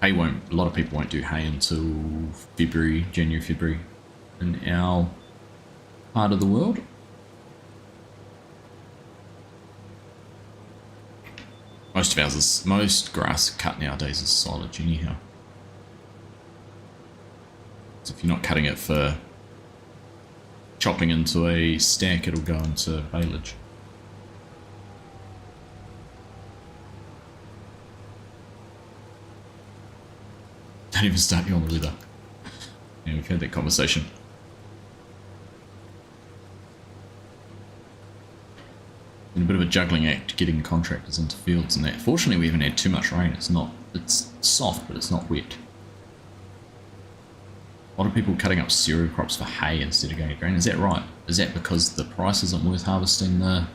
Hay won't. A lot of people won't do hay until February, January, February, in our part of the world. Most grass cut nowadays is silage anyhow. So if you're not cutting it for chopping into a stack, it'll go into baleage. Don't even start you on the weather. Yeah, we've had that conversation. Been a bit of a juggling act getting contractors into fields and that. Fortunately, we haven't had too much rain. It's soft, but it's not wet. A lot of people cutting up cereal crops for hay instead of going to grain. Is that right? Is that because the price isn't worth harvesting the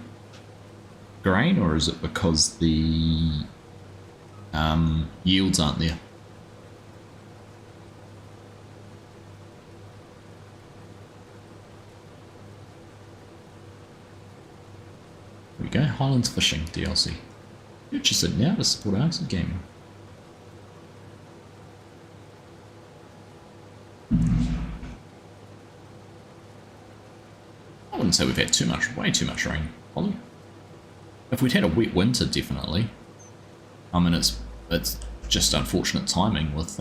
grain, or is it because the yields aren't there? There we go, Highlands Fishing DLC. Purchase it now to support Arctic Gaming. I wouldn't say we've had way too much rain, Holly. If we'd had a wet winter, definitely. I mean, it's just unfortunate timing with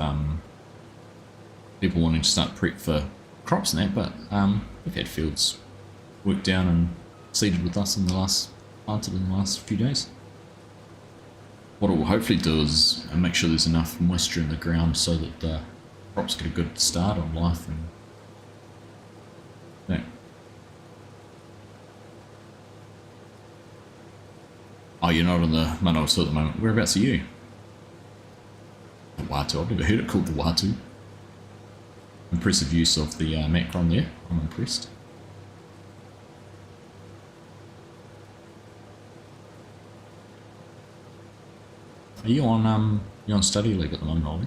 people wanting to start prep for crops and that, but we've had fields worked down and seeded with us planted in the last few days. What it will hopefully do is make sure there's enough moisture in the ground so that the crops get a good start on life. And yeah. Oh, you're not on the Manaotu at the moment. Whereabouts are you? The Watu. I've never heard it called the Watu. Impressive use of the macron there. I'm impressed. Are you on study leave at the moment, Ollie?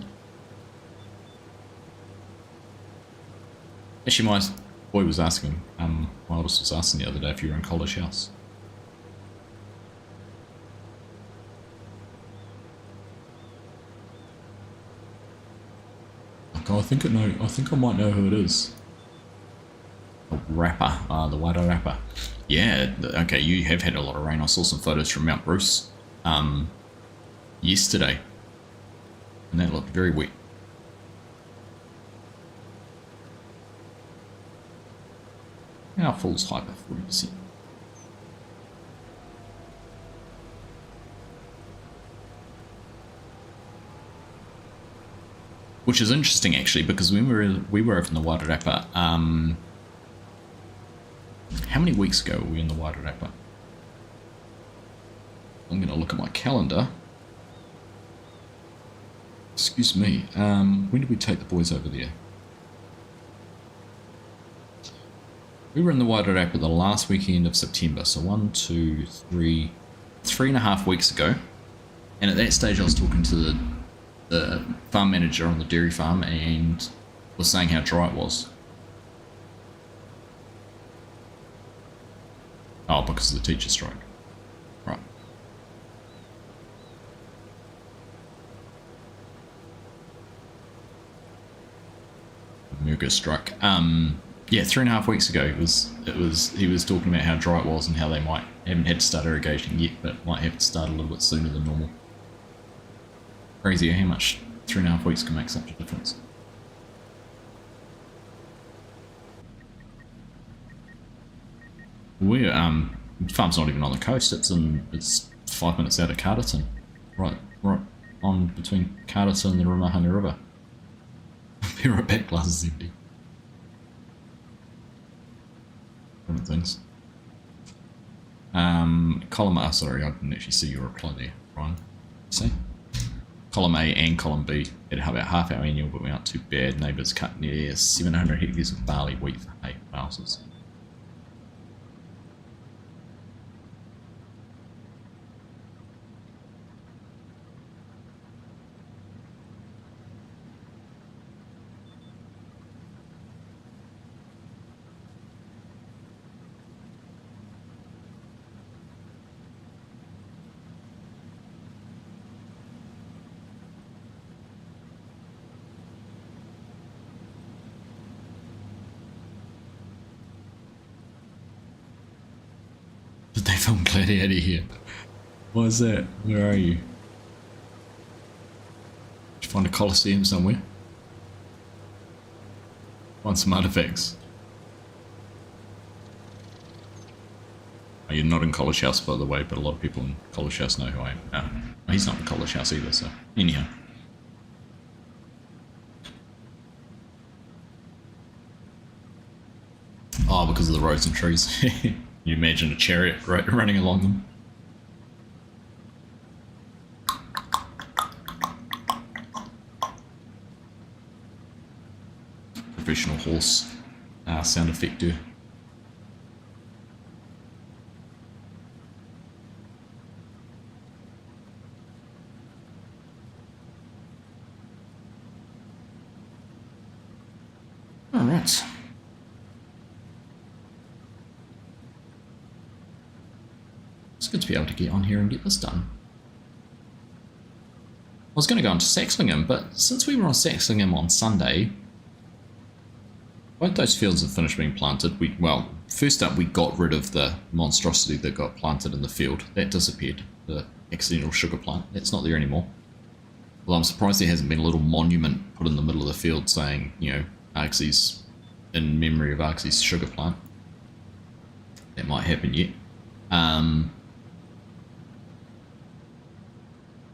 Actually, my boy was asking, my oldest was asking the other day if you were in College House. Like, I think I might know who it is. The rapper, the Waido rapper. Yeah, okay, you have had a lot of rain. I saw some photos from Mount Bruce yesterday, and that looked very wet. How full's hyper? 40%. Which is interesting actually, because when we were over in the Wairarapa, how many weeks ago were we in the Wairarapa? I'm going to look at my calendar. Excuse me. When did we take the boys over there? We were in the Wairarapa the last weekend of September, so 3.5 weeks ago. And at that stage I was talking to the farm manager on the dairy farm and was saying how dry it was. Oh, because of the teacher strike. Right. Muga strike. Yeah, 3.5 weeks ago he was talking about how dry it was and how they haven't had to start irrigation yet, but might have to start a little bit sooner than normal. Crazy how much 3.5 weeks can make such a difference. We're the farm's not even on the coast. It's 5 minutes out of Carterton, right on between Carterton and the Rumahanga River. Be right back. Glass is empty. Different things. Column A. Sorry, I didn't actually see your reply there, Ryan. See. Column A and column B at about half our annual, but we aren't too bad. Neighbours cut near 700 hectares of barley, wheat for hay houses. Did they film Gladiator here? What is that? Where are you? Did you find a Colosseum somewhere? Find some artifacts. Oh, you're not in College House, by the way, but a lot of people in College House know who I am. Oh, he's not in College House either, so anyhow. Oh, because of the roads and trees. You imagine a chariot running along them. Professional horse sound effector. All right. It's good to be able to get on here and get this done. I was going to go on to Saxlingham, but since we were on Saxlingham on Sunday, both those fields have finished being planted. first up we got rid of the monstrosity that got planted in the field. That disappeared. The accidental sugar plant. That's not there anymore. Well, I'm surprised there hasn't been a little monument put in the middle of the field saying, you know, Arxie's, in memory of Arxie's sugar plant. That might happen yet.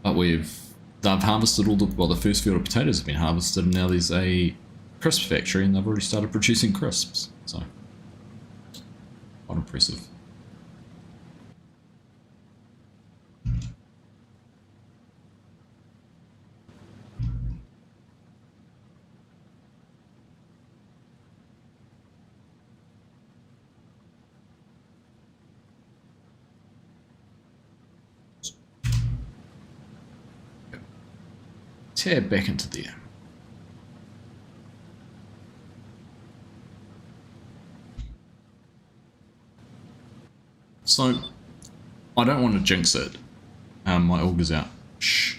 But they've harvested all the first field of potatoes have been harvested, and now there's a crisp factory, and they've already started producing crisps. So, quite impressive. Tab back into there. So, I don't want to jinx it. My auger's out. Shh.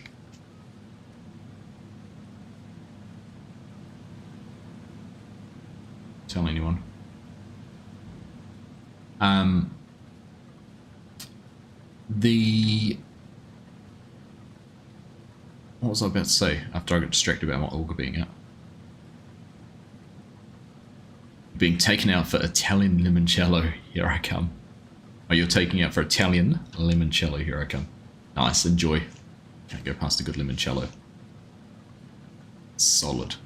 Tell anyone. What was I about to say after I got distracted about my auger being out? Being taken out for Italian limoncello, here I come. Oh, you're taking out for Italian limoncello, here I come. Nice, enjoy. Can't go past a good limoncello. Solid.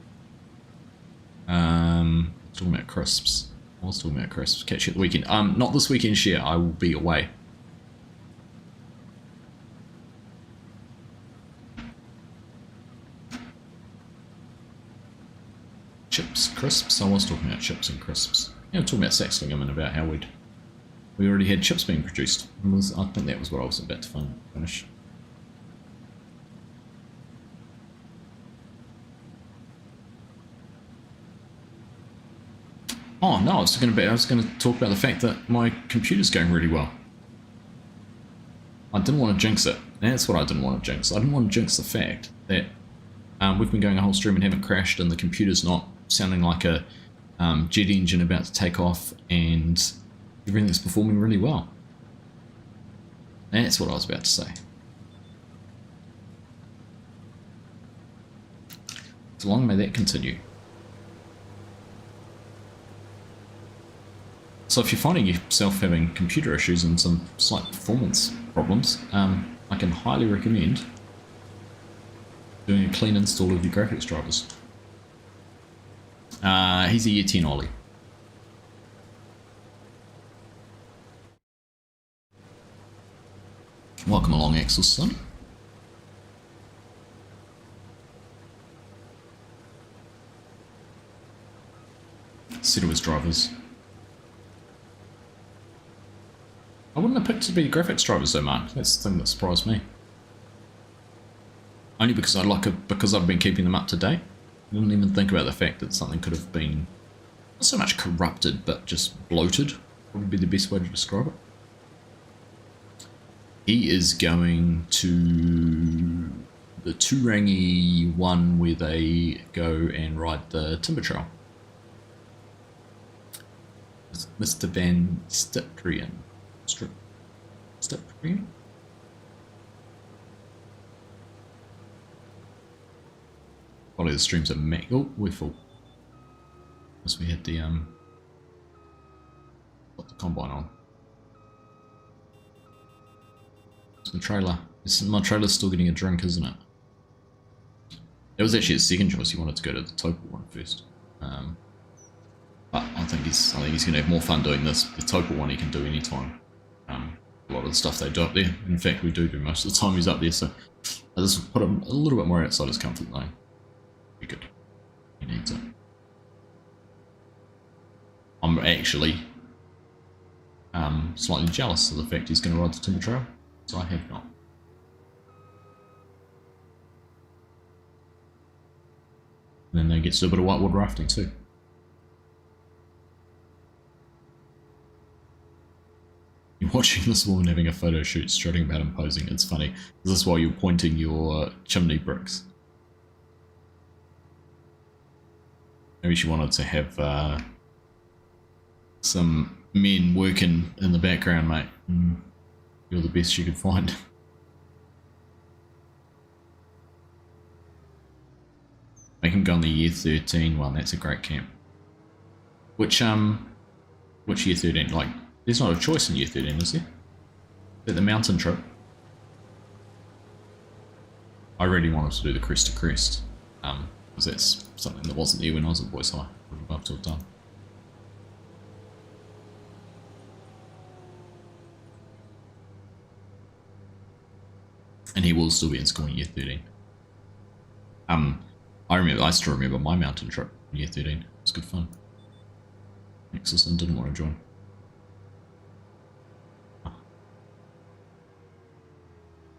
Talking about crisps. I was talking about crisps. Catch you at the weekend. Not this weekend, share. I will be away. Chips, crisps. I was talking about chips and crisps. Yeah, I'm talking about Saxlingham and about how we already had chips being produced. I think that was what I was about to finish. Oh no, I was going to talk about the fact that my computer's going really well. I didn't want to jinx it. That's what I didn't want to jinx. I didn't want to jinx the fact that we've been going a whole stream and haven't crashed, and the computer's not sounding like a jet engine about to take off, and everything's performing really well. That's what I was about to say. So long may that continue. So if you're finding yourself having computer issues and some slight performance problems, I can highly recommend doing a clean install of your graphics drivers. He's a year 10 Ollie. Welcome along, Axel's son. Set of his drivers. I wouldn't have picked to be graphics drivers though, Mark. That's the thing that surprised me. Only because because I've been keeping them up to date. I didn't even think about the fact that something could have been not so much corrupted, but just bloated. Would be the best way to describe it. He is going to the Turangi one where they go and ride the timber trail. Mr. Van Stiprian. Stiprian? Probably the streams are oh, we're full. Because we had the got the combine on. It's the trailer. My trailer's still getting a drink, isn't it? It was actually his second choice. He wanted to go to the Topal one first. But I think he's gonna have more fun doing this. The Topal one he can do anytime. A lot of the stuff they do up there. In fact, we do most of the time he's up there, so this will put him a little bit more outside his comfort zone. Be good. He needs it. I'm actually slightly jealous of the fact he's going to ride the timber trail, so I have not. And then they get to do a bit of whitewood rafting too. You're watching this woman having a photo shoot, strutting about and posing. It's funny. Is this while you're pointing your chimney bricks? Maybe she wanted to have some men working in the background, mate. You're the best you could find. Make him go on the year 13 one. That's a great camp. Which year 13? Like, there's not a choice in year 13, is there? Is that the mountain trip? I really wanted to do the crest to crest, because that's something that wasn't there when I was at Boys High. Would love to have done. And he will still be in school in year 13. I still remember my mountain trip in year 13. It was good fun. Exelson didn't want to join.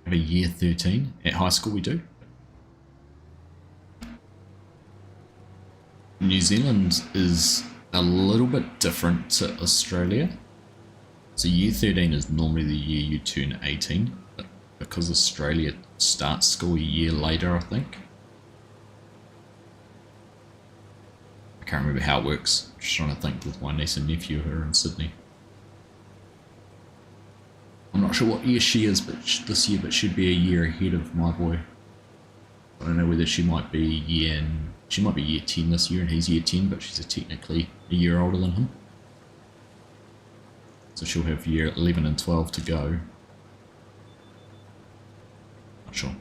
Have a year 13 at high school we do. New Zealand is a little bit different to Australia. So year 13 is normally the year you turn 18, but because Australia starts school a year later, I think. I can't remember how it works. I'm just trying to think with my niece and nephew who are in Sydney. I'm not sure what year she is this year, but she'd be a year ahead of my boy. I don't know whether she might be year 10 this year and he's year 10, but she's technically a year older than him. So she'll have year 11 and 12 to go. Not sure.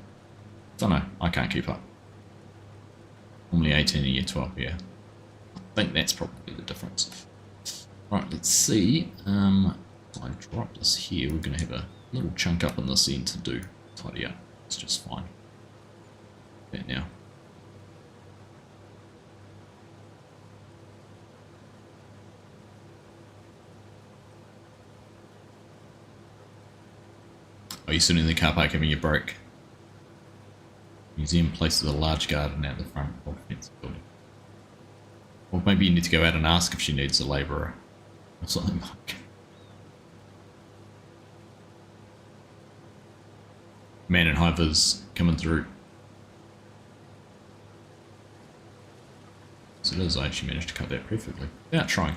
Don't know. I can't keep up. Normally 18 and year 12, yeah. I think that's probably the difference. Right, let's see. I drop this here. We're going to have a little chunk up in this end to do. Tidy up. It's just fine. That now. Are you sitting in the car park having your break? Museum places a large garden out the front of the fence building. Or maybe you need to go out and ask if she needs a labourer or something like. Man in high vis coming through. So it is, I actually managed to cut that perfectly without trying.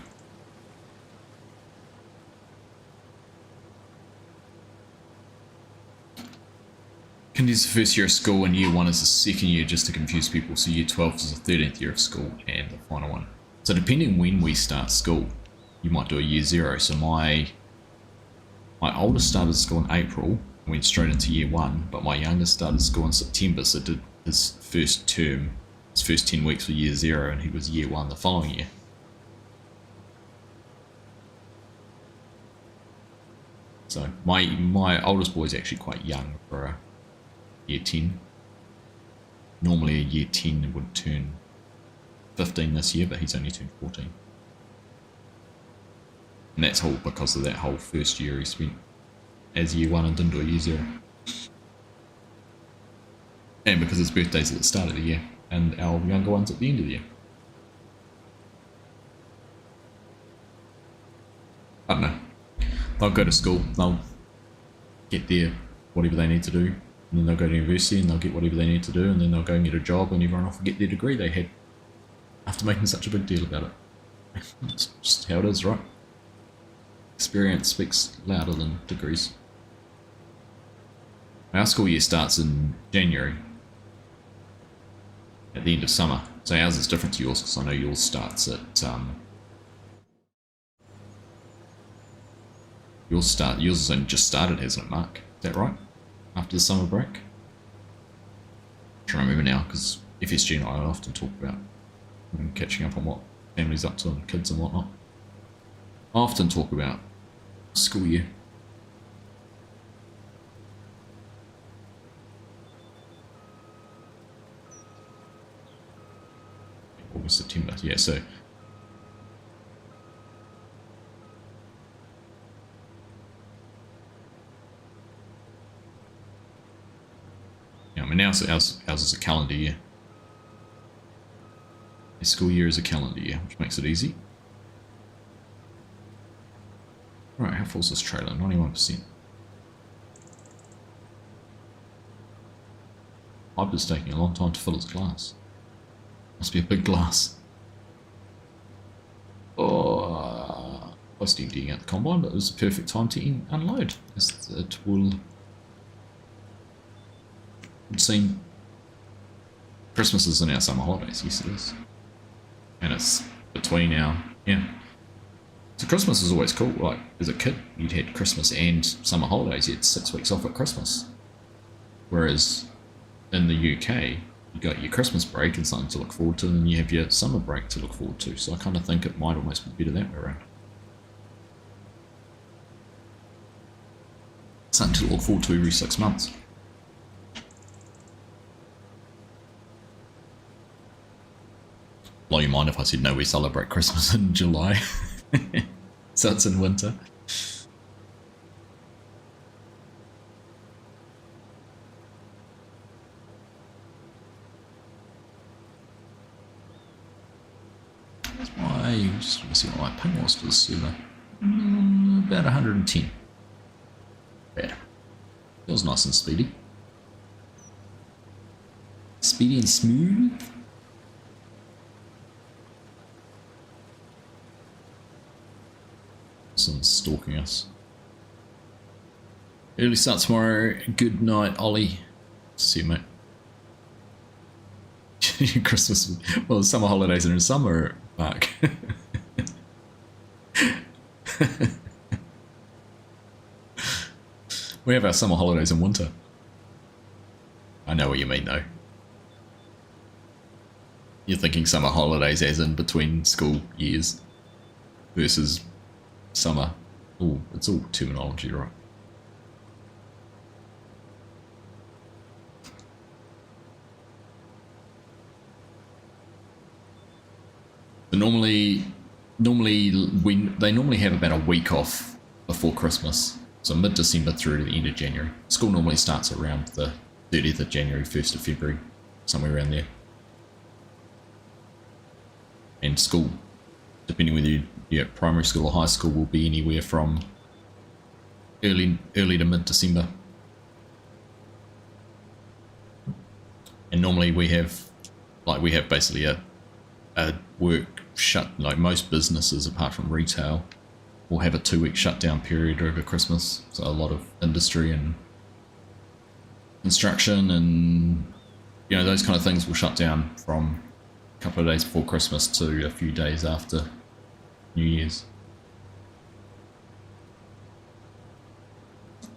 Kindy's the first year of school and year 1 is the second year, just to confuse people. So year 12 is the 13th year of school and the final one. So depending when we start school, you might do a year 0. So my oldest started school in April, went straight into year 1, but my youngest started school in September, so did his first term, his first 10 weeks for year 0, and he was year 1 the following year. So my oldest boy is actually quite young for a year 10. Normally a year 10 would turn 15 this year, but he's only turned 14. And that's all because of that whole first year he spent as year 1 and didn't do a year 0. And because his birthday's at the start of the year, and our younger one's at the end of the year. I don't know. They'll go to school, they'll get their whatever they need to do, and then they'll go to university and they'll get whatever they need to do, and then they'll go and get a job, and everyone will forget their degree they had after making such a big deal about it. It's just how it is, right? Experience speaks louder than degrees. Our school year starts in January, at the end of summer. So ours is different to yours, because I know yours starts at yours has only just started, hasn't it, Mark? Is that right? After the summer break? I'm trying to remember now, because FSG and I often talk about catching up on what families up to and kids and whatnot. I often talk about school year. August, September, yeah, so yeah, I mean, now ours is a calendar year. A school year is a calendar year, which makes it easy. Right, how full is this trailer? 91%. Hyper's taking a long time to fill its glass. Must be a big glass. Oh, close to emptying out the combine, but it was the perfect time to unload, as it would seem. Christmas is in our summer holidays, yes it is. And it's between our, yeah. So Christmas is always cool. Like, as a kid, you'd had Christmas and summer holidays. You had 6 weeks off at Christmas. Whereas in the UK, you got your Christmas break and something to look forward to, and then you have your summer break to look forward to. So I kind of think it might almost be better that way around. Something to look forward to every 6 months. Blow your mind if I said no, we celebrate Christmas in July. So it's in winter. Let's see what my ping was to the server. About 110. Bad. Feels nice and speedy. Speedy and smooth. Someone's stalking us. Early start tomorrow. Good night, Ollie. See you, mate. Christmas. Well, the summer holidays are in summer, Mark. We have our summer holidays in winter. I know what you mean, though. You're thinking summer holidays as in between school years versus summer. Oh, it's all terminology, right? But normally they normally have about a week off before Christmas, so mid-December through to the end of January. School normally starts around the 30th of January, 1st of February, somewhere around there. And school, depending whether you're at primary school or high school, will be anywhere from early to mid-December. And normally we have basically a work shut, like most businesses apart from retail will have a 2-week shutdown period over Christmas. So a lot of industry and construction and those kind of things will shut down from a couple of days before Christmas to a few days after New Year's,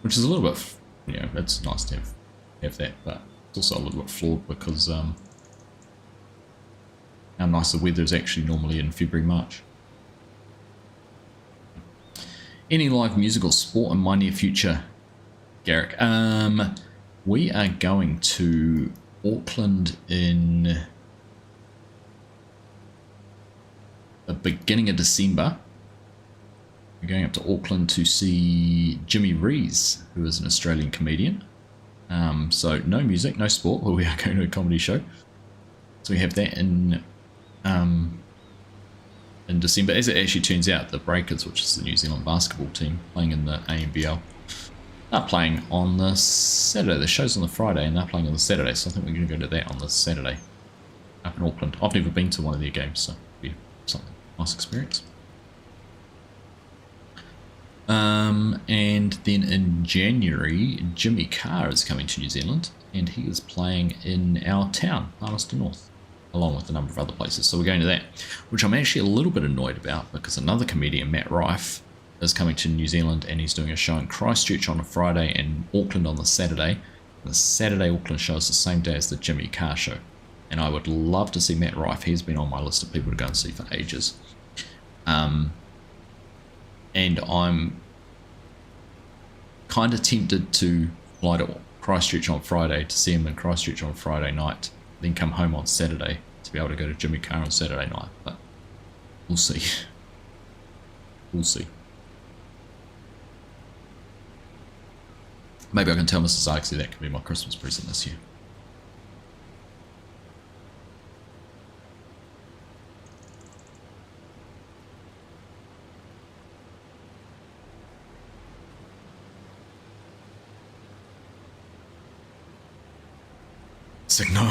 which is a little bit, it's nice to have that, but it's also a little bit flawed because how nice the weather is actually normally in February, March. Any live music or sport in my near future, Garrick? We are going to Auckland in the beginning of December. We're going up to Auckland to see Jimmy Rees, who is an Australian comedian. So no music, no sport, but we are going to a comedy show. So we have that in December. As it actually turns out, the Breakers, which is the New Zealand basketball team playing in the ANBL, are playing on the Saturday. The show's on the Friday and they're playing on the Saturday, so I think we're going to go to that on the Saturday up in Auckland. I've never been to one of their games, so it'll be something nice experience. And then in January, Jimmy Carr is coming to New Zealand and he is playing in our town, Palmerston North, along with a number of other places. So we're going to that, which I'm actually a little bit annoyed about because another comedian, Matt Rife, is coming to New Zealand and he's doing a show in Christchurch on a Friday and Auckland on the Saturday. The Saturday Auckland show is the same day as the Jimmy Carr show. And I would love to see Matt Rife. He's been on my list of people to go and see for ages. And I'm kind of tempted to fly to Christchurch on Friday to see him in Christchurch on Friday night, then come home on Saturday to be able to go to Jimmy Carr on Saturday night. But we'll see. We'll see. Maybe I can tell Mrs. Arksy that could be my Christmas present this year.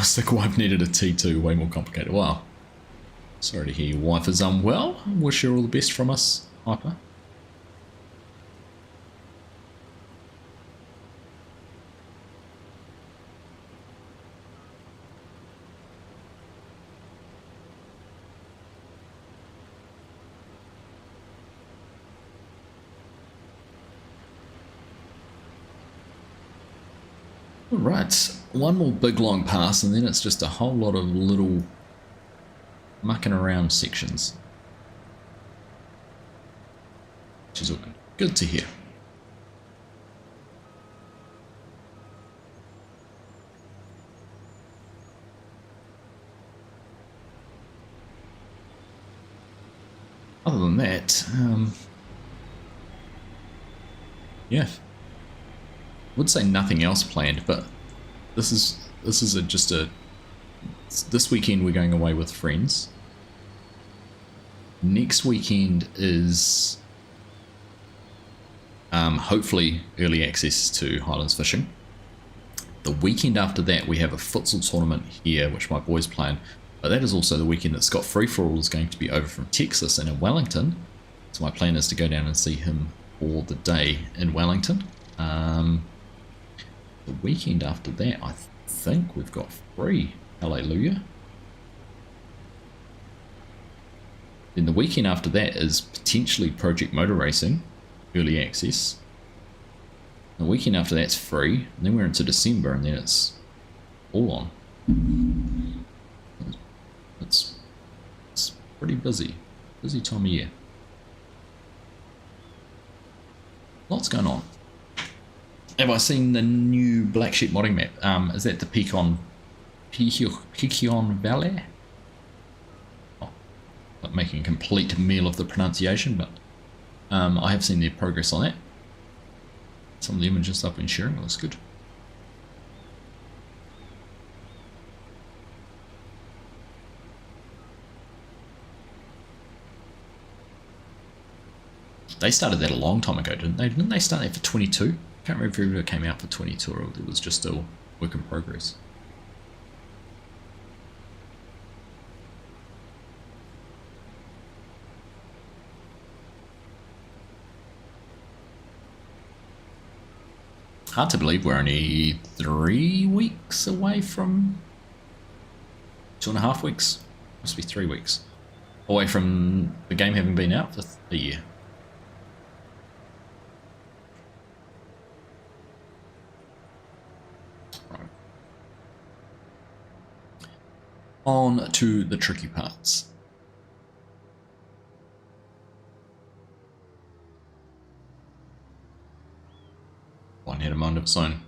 Sick wife needed a T2, way more complicated. Wow. Sorry to hear your wife is unwell. Wish her all the best from us, Hyper. Alright, one more big long pass and then it's just a whole lot of little mucking around sections. Which is all good to hear. Other than that, yeah, would say nothing else planned, but this is this weekend we're going away with friends. Next weekend is hopefully early access to Highlands fishing. The weekend after that we have a futsal tournament here which my boys playing, but that is also the weekend that Scott Free-for-All is going to be over from Texas and in Wellington, so my plan is to go down and see him for the day in Wellington. The weekend after that I think we've got free. Hallelujah. Then the weekend after that is potentially Project Motor Racing, early access. The weekend after that's free, and then we're into December, and then it's all on. It's pretty busy time of year. Lots going on. Have I seen the new Black Sheep modding map? Is that the Pecan Valley? Oh, not making a complete meal of the pronunciation, but I have seen their progress on that. Some of the images I've been sharing looks good. They started that a long time ago, didn't they? Didn't they start that for 22? I can't remember if it came out for 22 or it was just still work in progress. Hard to believe we're only 3 weeks away from 2.5 weeks. Must be 3 weeks away from the game having been out for a year. Right. On to the tricky parts. One had a mind of its own.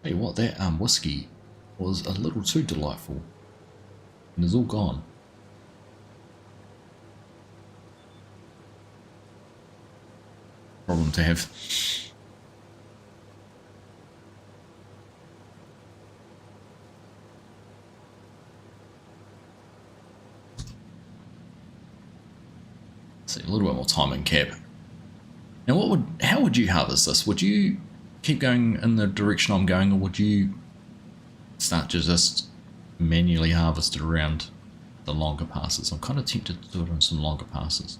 Hey, what, that whiskey was a little too delightful and is all gone. Problem to have. See, a little bit more time in cab. Now, how would you harvest this? Would you keep going in the direction I'm going, or would you start to just manually harvest it around the longer passes? I'm kind of tempted to do it on some longer passes.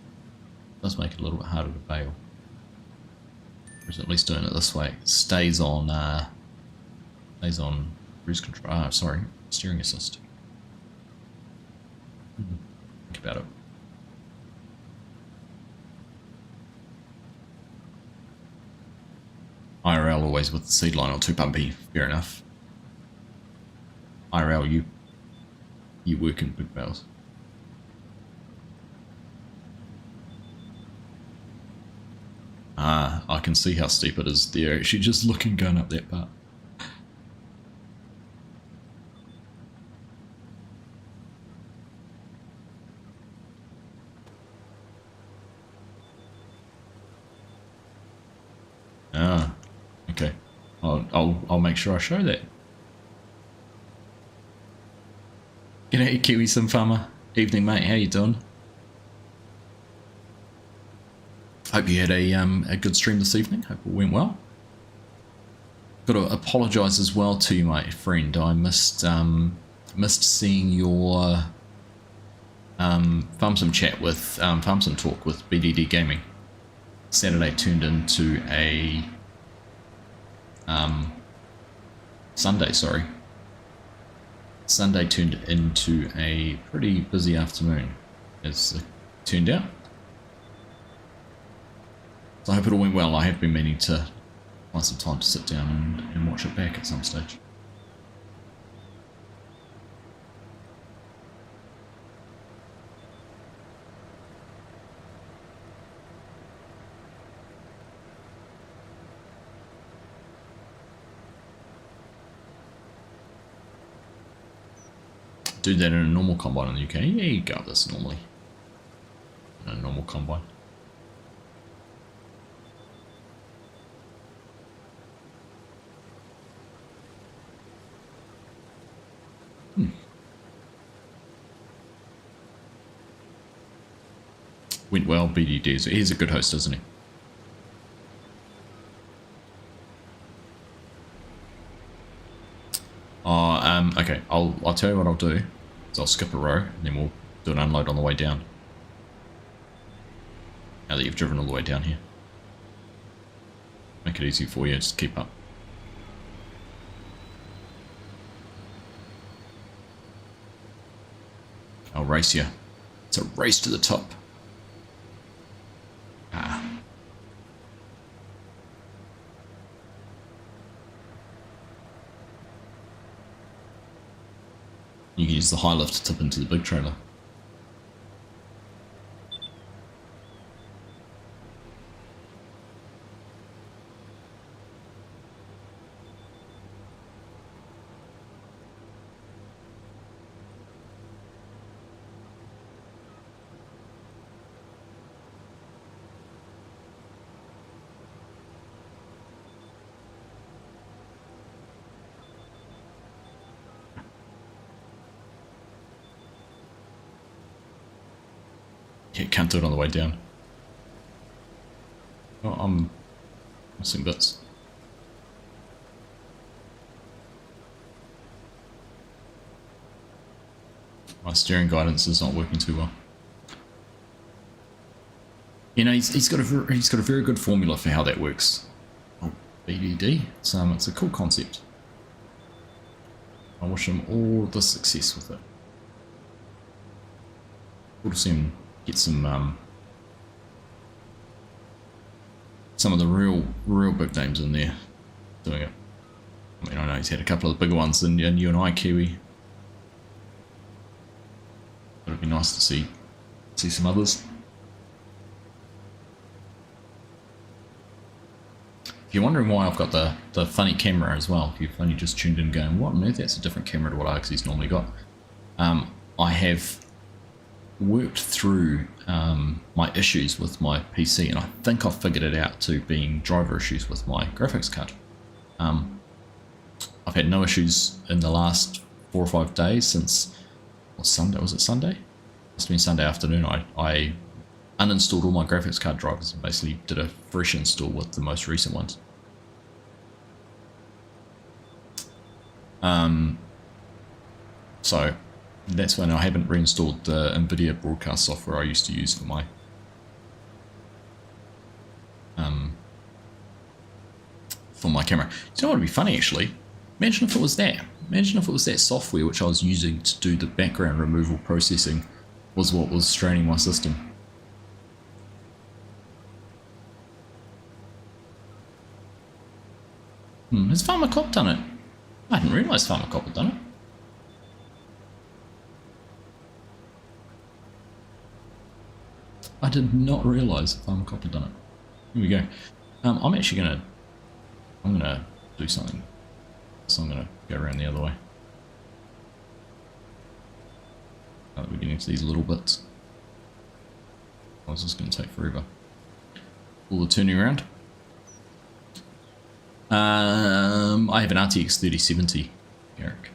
It does make it a little bit harder to bail. Whereas at least doing it this way stays on cruise control. Sorry, steering assist. Think about it. IRL always with the seed line or too pumpy, fair enough. IRL, you work in big bales. Ah, I can see how steep it is there, actually just looking going up that part. Ah, okay. I'll make sure I show that. G'day, Kiwi Sim Farmer. Evening, mate. How you doing? Hope you had a good stream this evening. Hope it went well. Got to apologise as well to you, my friend. I missed seeing your Farm Sim chat with Farm Sim talk with BDD Gaming. Saturday turned into a Sunday, sorry. Sunday turned into a pretty busy afternoon, as it turned out. So I hope it all went well. I have been meaning to find some time to sit down and watch it back at some stage. Do that in a normal combine in the UK. Yeah, you go with this normally. In a normal combine. Went well, BDD. He's a good host, isn't he? Okay, I'll tell you what I'll do. Is I'll skip a row, and then we'll do an unload on the way down. Now that you've driven all the way down here. Make it easy for you, just keep up. I'll race you. It's a race to the top. You can use the high lift to tip into the big trailer. Yeah, can't do it on the way down. Oh, I'm missing bits. My steering guidance is not working too well. You know, he's got a very good formula for how that works. Oh, BDD. It's a cool concept. I wish him all the success with it. Cool to see him get some of the real big names in there doing it. I mean, I know he's had a couple of the bigger ones than you and I, Kiwi. But it'd be nice to see some others. If you're wondering why I've got the funny camera as well, if you've only just tuned in going, what on earth, that's a different camera to what Arxie's normally got. I have worked through my issues with my PC, and I think I've figured it out to being driver issues with my graphics card. I've had no issues in the last 4 or 5 days since Sunday. Was it Sunday? Must have been Sunday afternoon. I uninstalled all my graphics card drivers and basically did a fresh install with the most recent ones. So that's when I haven't reinstalled the NVIDIA broadcast software I used to use for my camera. Do you know what would be funny actually? Imagine if it was that. Imagine if it was that software which I was using to do the background removal processing was what was straining my system. Has Pharmacop done it? I didn't realise Pharmacop had done it. I did not realise Pharmacop had done it. Here we go. I'm actually gonna do something. So I'm gonna go around the other way. Now that we're getting to these little bits. Oh, this is gonna take forever. All the turning around. I have an RTX 3070, Eric.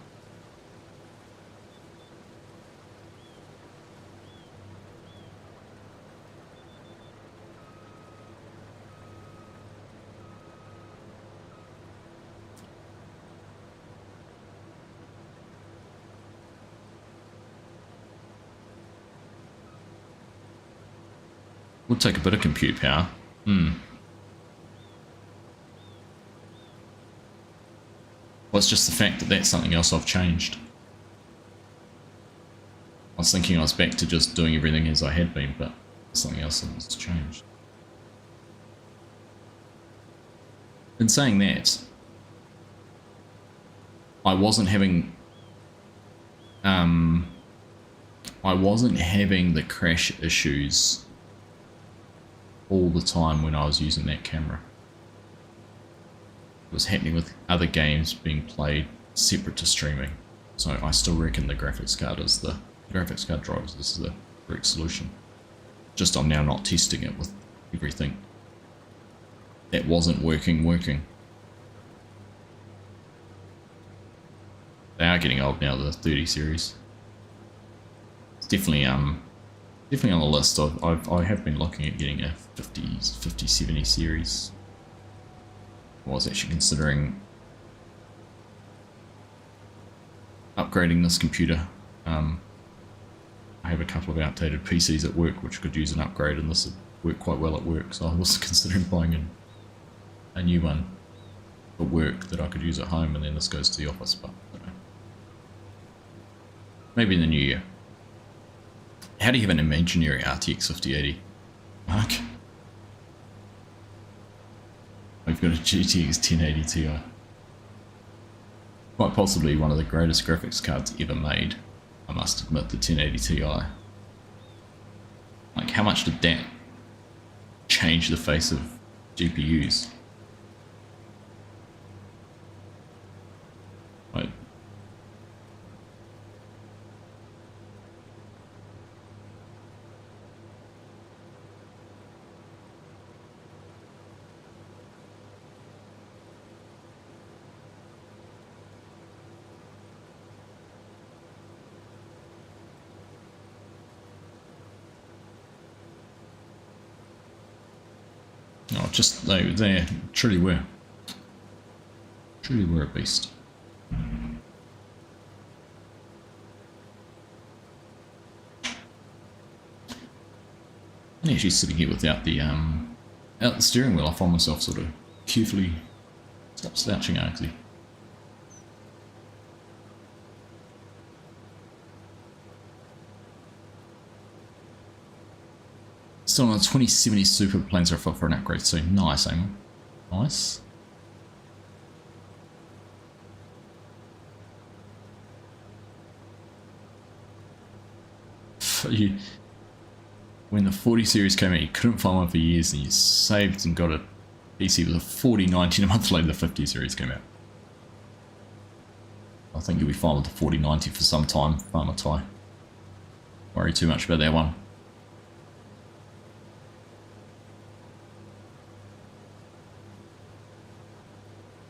Would take a bit of compute power. Well, it's just the fact that that's something else I've changed. I was thinking I was back to just doing everything as I had been, but something else has changed. in saying that, I wasn't having the crash issues all the time when I was using that camera. It was happening with other games being played separate to streaming. So I still reckon the graphics card drivers is the correct solution. Just I'm now not testing it with everything that wasn't working. They are getting old now, the 30 series. It's definitely on the list. I have been looking at getting a 50-70 series. I was actually considering upgrading this computer. I have a couple of outdated PCs at work which could use an upgrade, and this would work quite well at work, so I was considering buying a new one for work that I could use at home, and then this goes to the office, but I don't know. Maybe in the new year. How do you have an imaginary RTX 5080? Mark? I've got a GTX 1080 Ti. Quite possibly one of the greatest graphics cards ever made. I must admit, the 1080 Ti. Like, how much did that change the face of GPUs? Like, oh, just they truly were a beast. I'm actually sitting here without the steering wheel. I find myself sort of carefully slouching actually. Still on a 2070 Super, plans are afoot for an upgrade, so nice, Amy. Nice. When the 40 series came out, you couldn't find one for years, and you saved and got a PC with a 4090, and a month later the 50 series came out. I think you'll be fine with the 4090 for some time, Farmer Ty. Worry too much about that one.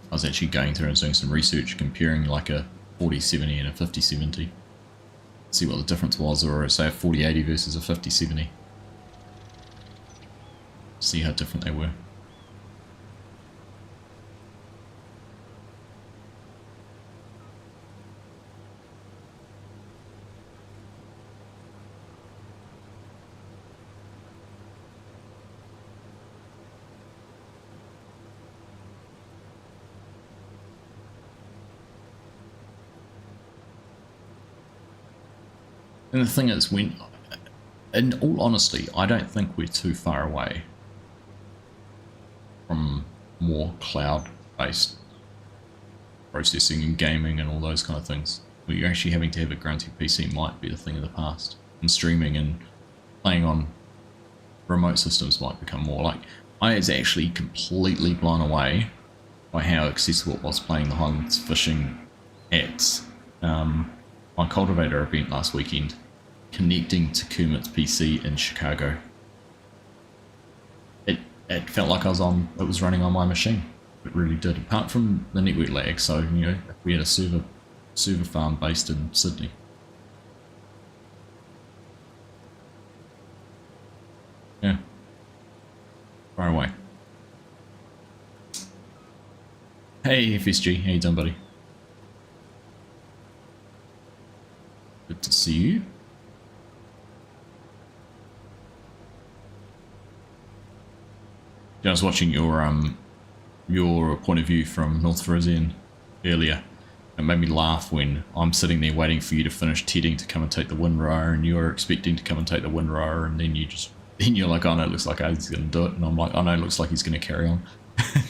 I was actually going through and doing some research comparing like a 4070 and a 5070. See what the difference was, or say a 4080 versus a 5070. See how different they were. And the thing is, in all honesty, I don't think we're too far away from more cloud-based processing and gaming and all those kind of things. Where you're actually having to have a grunty PC might be the thing of the past. And streaming and playing on remote systems might become more like... I was actually completely blown away by how accessible it was playing the Highlands Fishing at my Cultivator event last weekend, connecting to Kermit's PC in Chicago. It felt like it was running on my machine. It really did, apart from the network lag. So, you know, we had a server farm based in Sydney. Yeah. Far away. Hey FSG, how you doing, buddy? Good to see you. Yeah, I was watching your point of view from North Frisian earlier. It made me laugh when I'm sitting there waiting for you to finish tedding to come and take the windrower, and you're expecting to come and take the windrower, and then you're like, oh no, it looks like he's going to do it, and I'm like, oh no, it looks like he's going to carry on.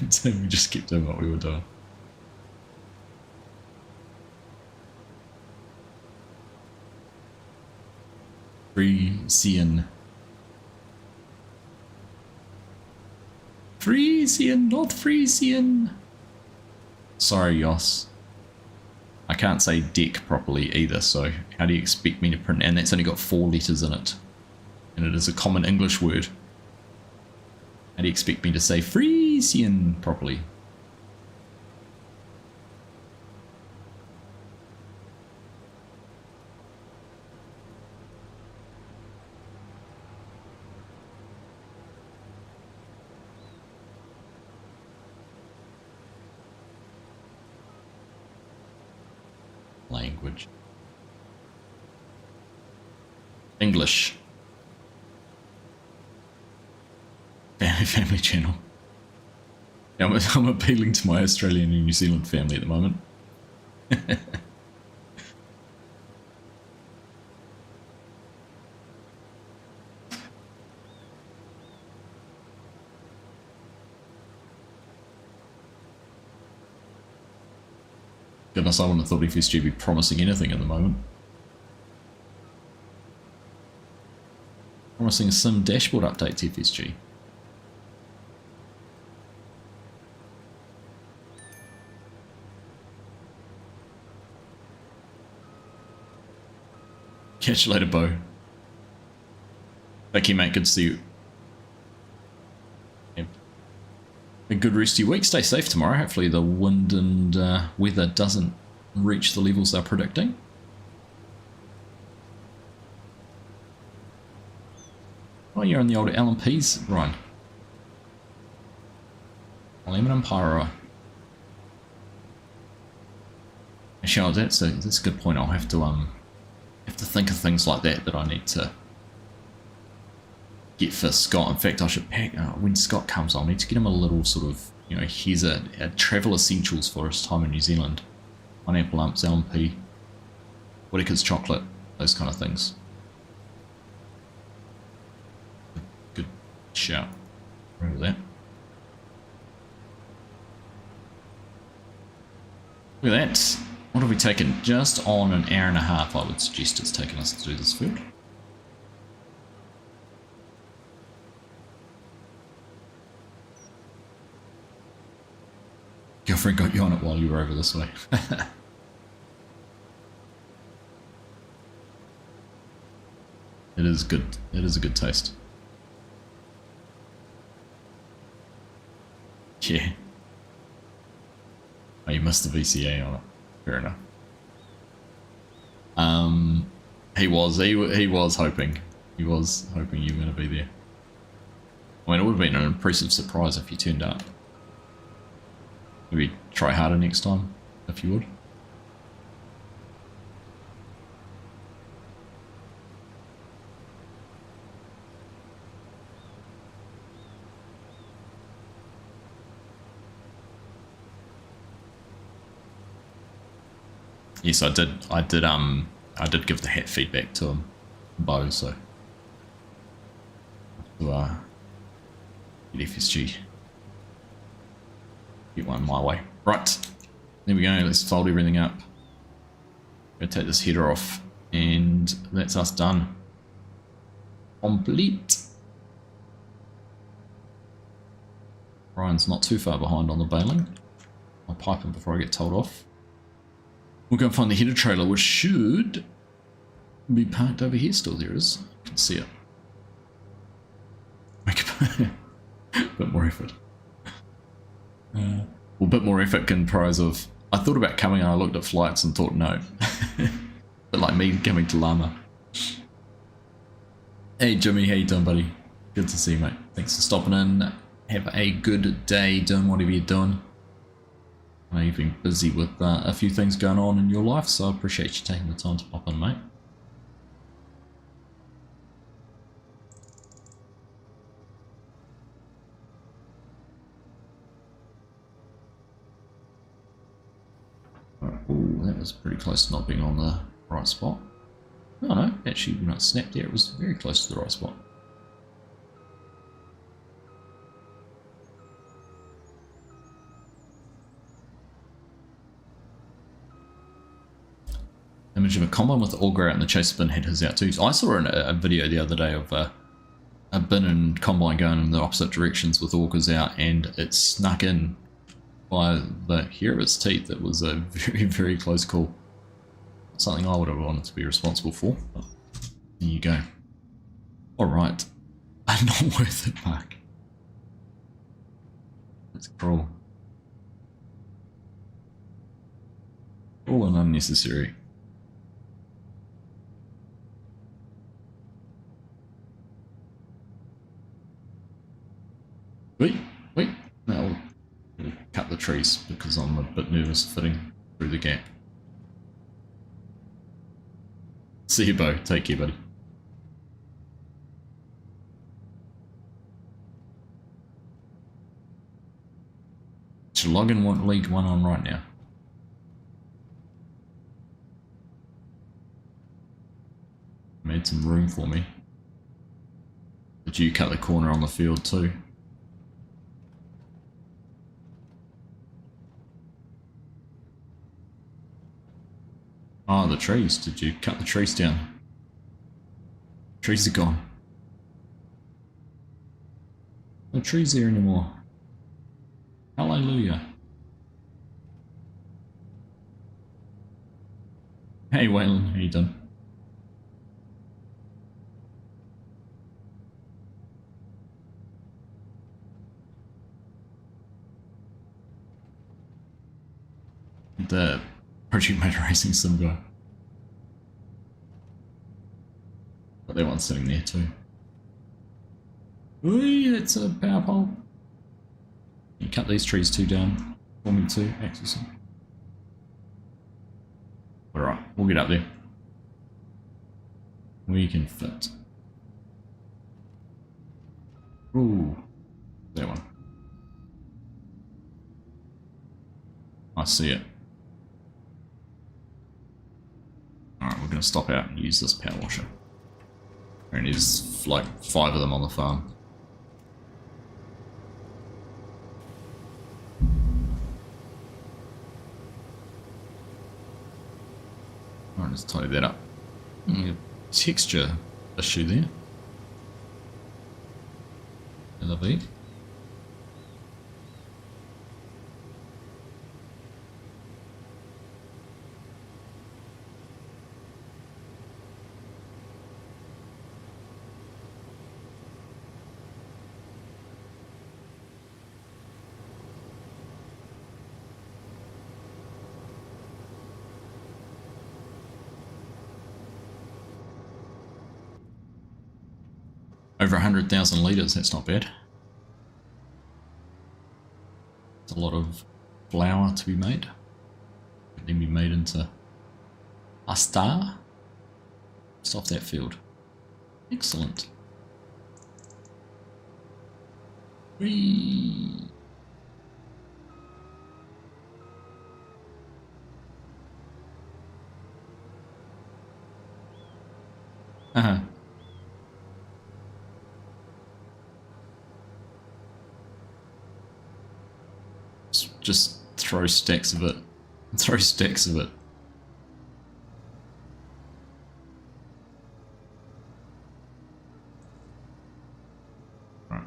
So we just kept doing what we were doing. Frisian. Frisian, not Frisian. Sorry, Yoss. I can't say deck properly either, so how do you expect me to print? And that's only got 4 letters in it. And it is a common English word. How do you expect me to say Frisian properly? Language. English. Family channel. Yeah, I'm appealing to my Australian and New Zealand family at the moment. Goodness, I wouldn't have thought FSG would be promising anything at the moment. Promising some dashboard update to FSG. Catch you later, Bo. Thank you, mate. Good to see you. Have a good rest of your week. Stay safe tomorrow. Hopefully the wind and weather doesn't reach the levels they're predicting. Oh, you're on the old LMPs, Ryan. Aluminum pyro. Actually, that's a good point. I'll have to think of things like that I need to get for Scott. In fact, I should pack when Scott comes. I'll need to get him a little sort of, you know, here's a travel essentials for his time in New Zealand. Pineapple lumps, LMP, Whittaker's chocolate, those kind of things. Good shout. Remember that. Look at that. What have we taken? Just on an hour and a half, I would suggest it's taken us to do this field. Girlfriend got you on it while you were over this way. It is good. It is a good taste. Yeah. Oh, you missed the VCA on it. Fair enough. He was hoping. He was hoping you were going to be there. I mean, it would have been an impressive surprise if you turned up. Maybe try harder next time, if you would. Yes, I did give the hat feedback to him, Bo, so to get FSG. Get one my way. Right, there we go, let's fold everything up. Gonna take this header off, and that's us done. Complete. Ryan's not too far behind on the baling. I'll pipe him before I get told off. We'll go and find the header trailer, which should be parked over here still. There it is. I can see it. Make a bit more effort. Well, a bit more effort comprised of... I thought about coming and I looked at flights and thought no. But like me coming to Llama. Hey Jimmy, how you doing, buddy? Good to see you, mate. Thanks for stopping in. Have a good day doing whatever you're doing. I know you've been busy with a few things going on in your life, so I appreciate you taking the time to pop in, mate. Oh, that was pretty close to not being on the right spot. Oh no, actually when it snapped there, it was very close to the right spot. image of a combine with the auger out and the chaser bin had his out too. So I saw a video the other day of a bin and combine going in the opposite directions with augers out, and it snuck in by the hair of its teeth. It was a very, very close call. Something I would have wanted to be responsible for. But there you go. Alright. Not worth it, Mark. It's cruel. Cruel and unnecessary. Wait. No, we'll cut the trees because I'm a bit nervous fitting through the gap. See you, Bo. Take care, buddy. Should log in League 1 on right now. Made some room for me. Did you cut the corner on the field too? Oh, the trees. Did you cut the trees down? Trees are gone. No trees there anymore. Hallelujah. Hey Waylon, how you doing? The Project Motor Racing Sim guy. But that one's sitting there too. Ooh, it's a power pole. You cut these trees two down for me too, access them. Alright, we'll get up there. We can fit. Ooh, that one. I see it. Alright, we're going to stop out and use this power washer. And there's like 5 of them on the farm. Alright, let's tidy that up. Texture issue there. Lovely. Over 100,000 litres, that's not bad. It's a lot of flour to be made. Then be made into pasta. Just off that field. Excellent. Whee! Uh-huh. Just throw stacks of it. Throw stacks of it. Right.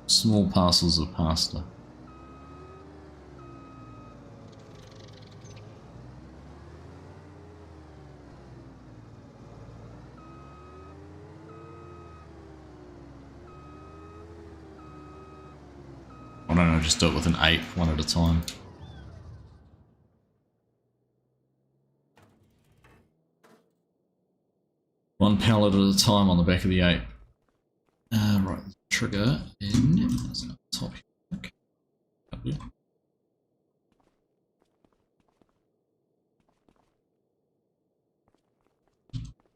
Small parcels of pasta. I don't know, just do it with an 8, one at a time. One pallet at a time on the back of the 8. Right, trigger in. That's not top here. Okay.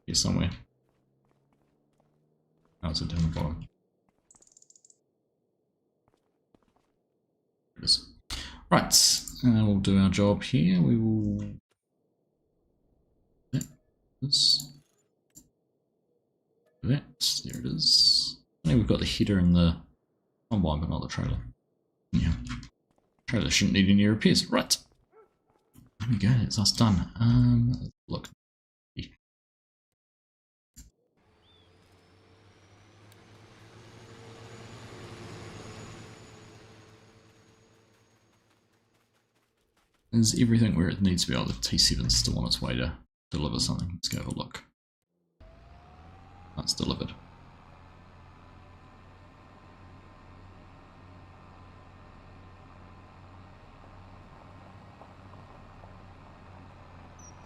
Here somewhere. Oh, it's down the bottom. There it is. Right, we'll do our job here. We will. This. There it is. I think we've got the header and the combine, but not the trailer. Yeah. Trailer shouldn't need any repairs. Right. There we go, that's us done. Let's look. Is everything where it needs to be? Oh, the T7's still on its way to deliver something. Let's go have a look. That's delivered.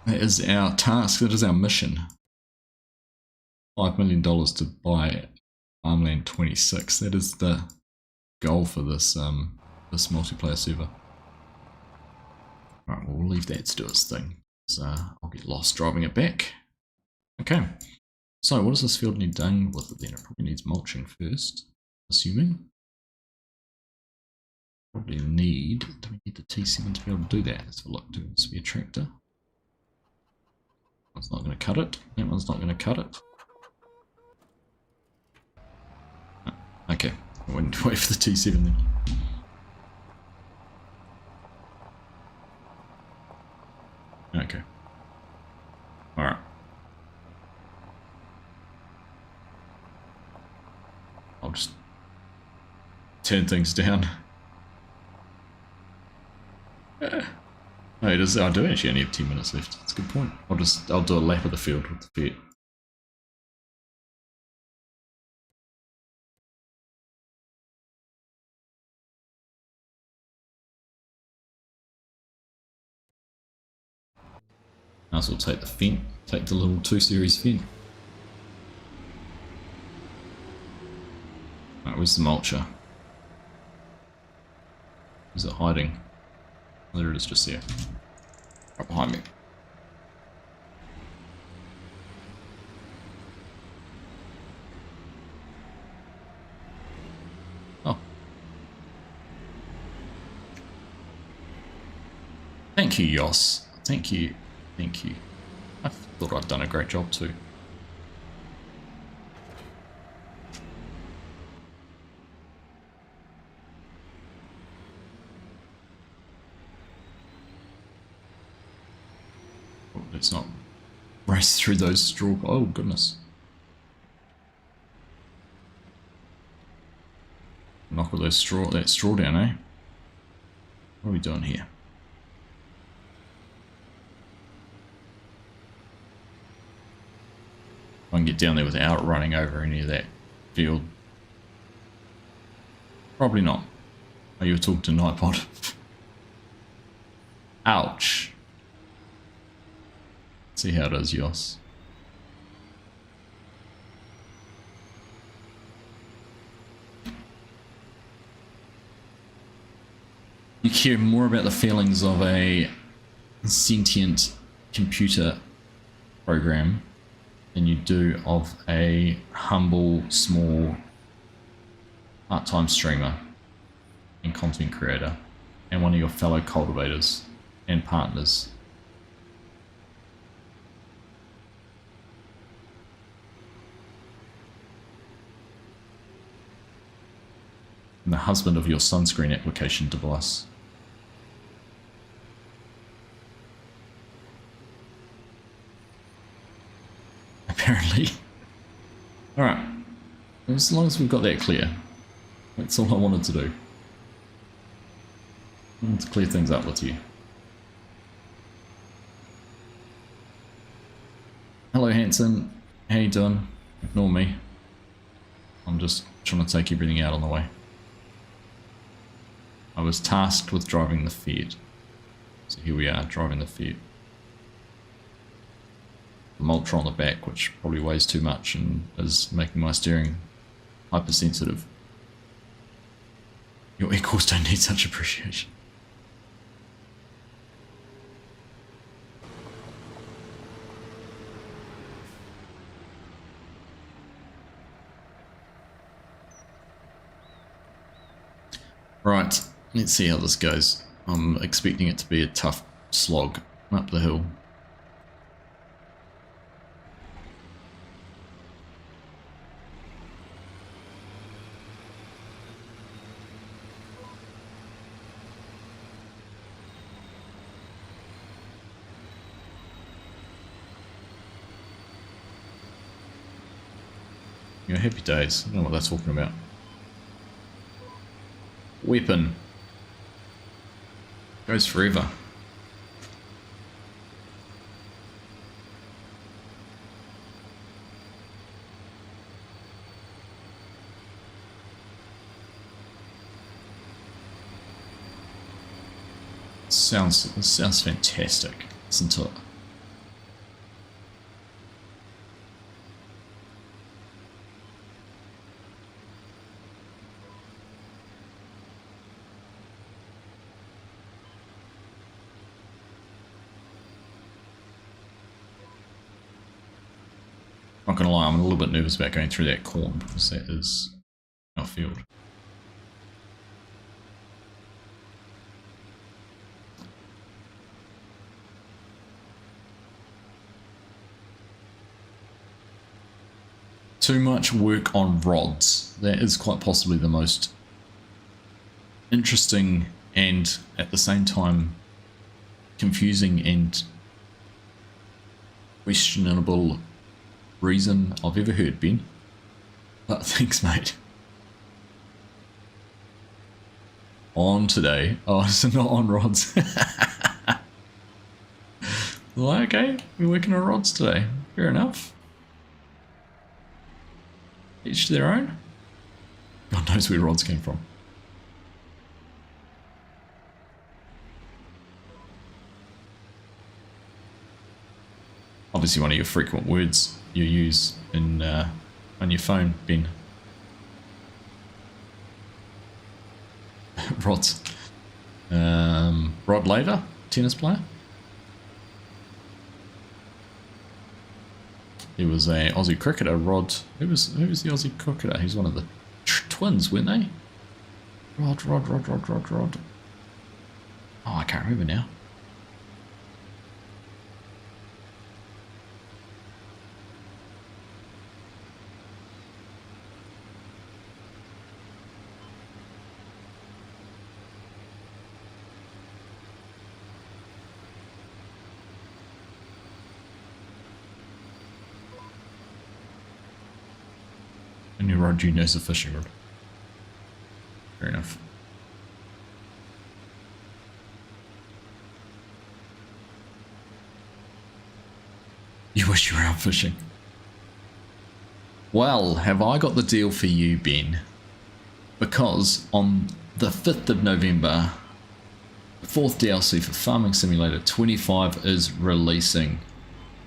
That is our task, that is our mission. $5 million to buy Farmland 26. That is the goal for this this multiplayer server. Alright, well, we'll leave that to do its thing. So I'll get lost driving it back. Okay. So what does this field need done with it then? It probably needs mulching first, assuming. Probably need, do we need the T7 to be able to do that? Let's have a look. Do this be a tractor? One's not going to cut it. That one's not going to cut it. Okay, I went to wait for the T7 then. Okay. Alright. I'll just turn things down. Oh, it is. I do actually only have 10 minutes left. That's a good point. I'll do a lap of the field with the Fiat. Might as well take the Fent, take the little 2 Series Fent. Alright, where's the mulcher? Is it hiding? Oh, there it is, just there. Right behind me. Oh. Thank you, Yoss. Thank you. Thank you. I thought I'd done a great job too. Oh, let's not race through those straw. Oh goodness. Knock all that straw down, eh? What are we doing here? I can get down there without running over any of that field. Probably not. Oh, you were talking to Nightbot. Ouch. See how it is, Yoss. You care more about the feelings of a sentient computer program than you do of a humble, small, part-time streamer and content creator and one of your fellow cultivators and partners. And the husband of your sunscreen application device. Apparently. Alright. As long as we've got that clear. That's all I wanted to do. I wanted to clear things up with you. Hello Hanson. How you doing? Ignore me. I'm just trying to take everything out on the way. I was tasked with driving the Fiat. So here we are, driving the Fiat. The mulcher on the back, which probably weighs too much and is making my steering hypersensitive. Your equals don't need such appreciation. Right, let's see how this goes. I'm expecting it to be a tough slog up the hill. happy days. I don't know what they're talking about. Weapon. Goes forever. Sounds fantastic. Listen to it. Not gonna lie, I'm a little bit nervous about going through that corn because that is our field. Too much work on rods. That is quite possibly the most interesting and at the same time confusing and questionable reason I've ever heard, Ben. But thanks, mate. On today. Oh, so not on rods. Well, okay, we're working on rods today. Fair enough. Each to their own. God knows where rods came from. Obviously one of your frequent words you use in on your phone, Ben. Rods. Rod Laver, tennis player. He was a Aussie cricketer, Rod. Who was the Aussie cricketer? He's one of the twins, weren't they? Rod. Oh, I can't remember now. Only rod you know is a fishing rod. Fair enough. You wish you were out fishing. Well, have I got the deal for you, Ben? Because on the 5th of November, the 4th DLC for Farming Simulator 25 is releasing,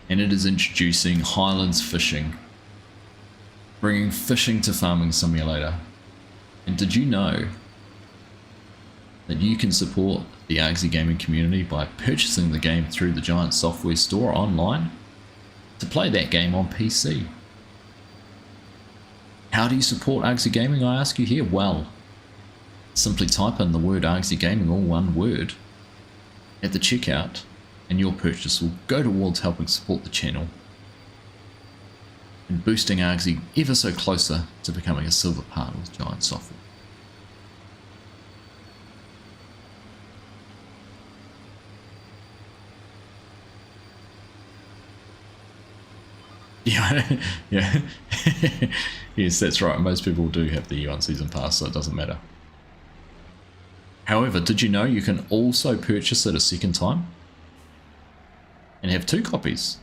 and it is introducing Highlands Fishing, bringing fishing to Farming Simulator. And did you know that you can support the Argsy gaming community by purchasing the game through the Giant Software store online to play that game on PC? How do you support Argsy Gaming, I ask you here? Well, simply type in the word Argsy Gaming, all one word, at the checkout, and your purchase will go towards helping support the channel and boosting Argsy ever so closer to becoming a silver partner with Giant Software. Yeah. Yes, that's right. Most people do have the year 1 season pass, so it doesn't matter. However, did you know you can also purchase it a second time and have 2 copies?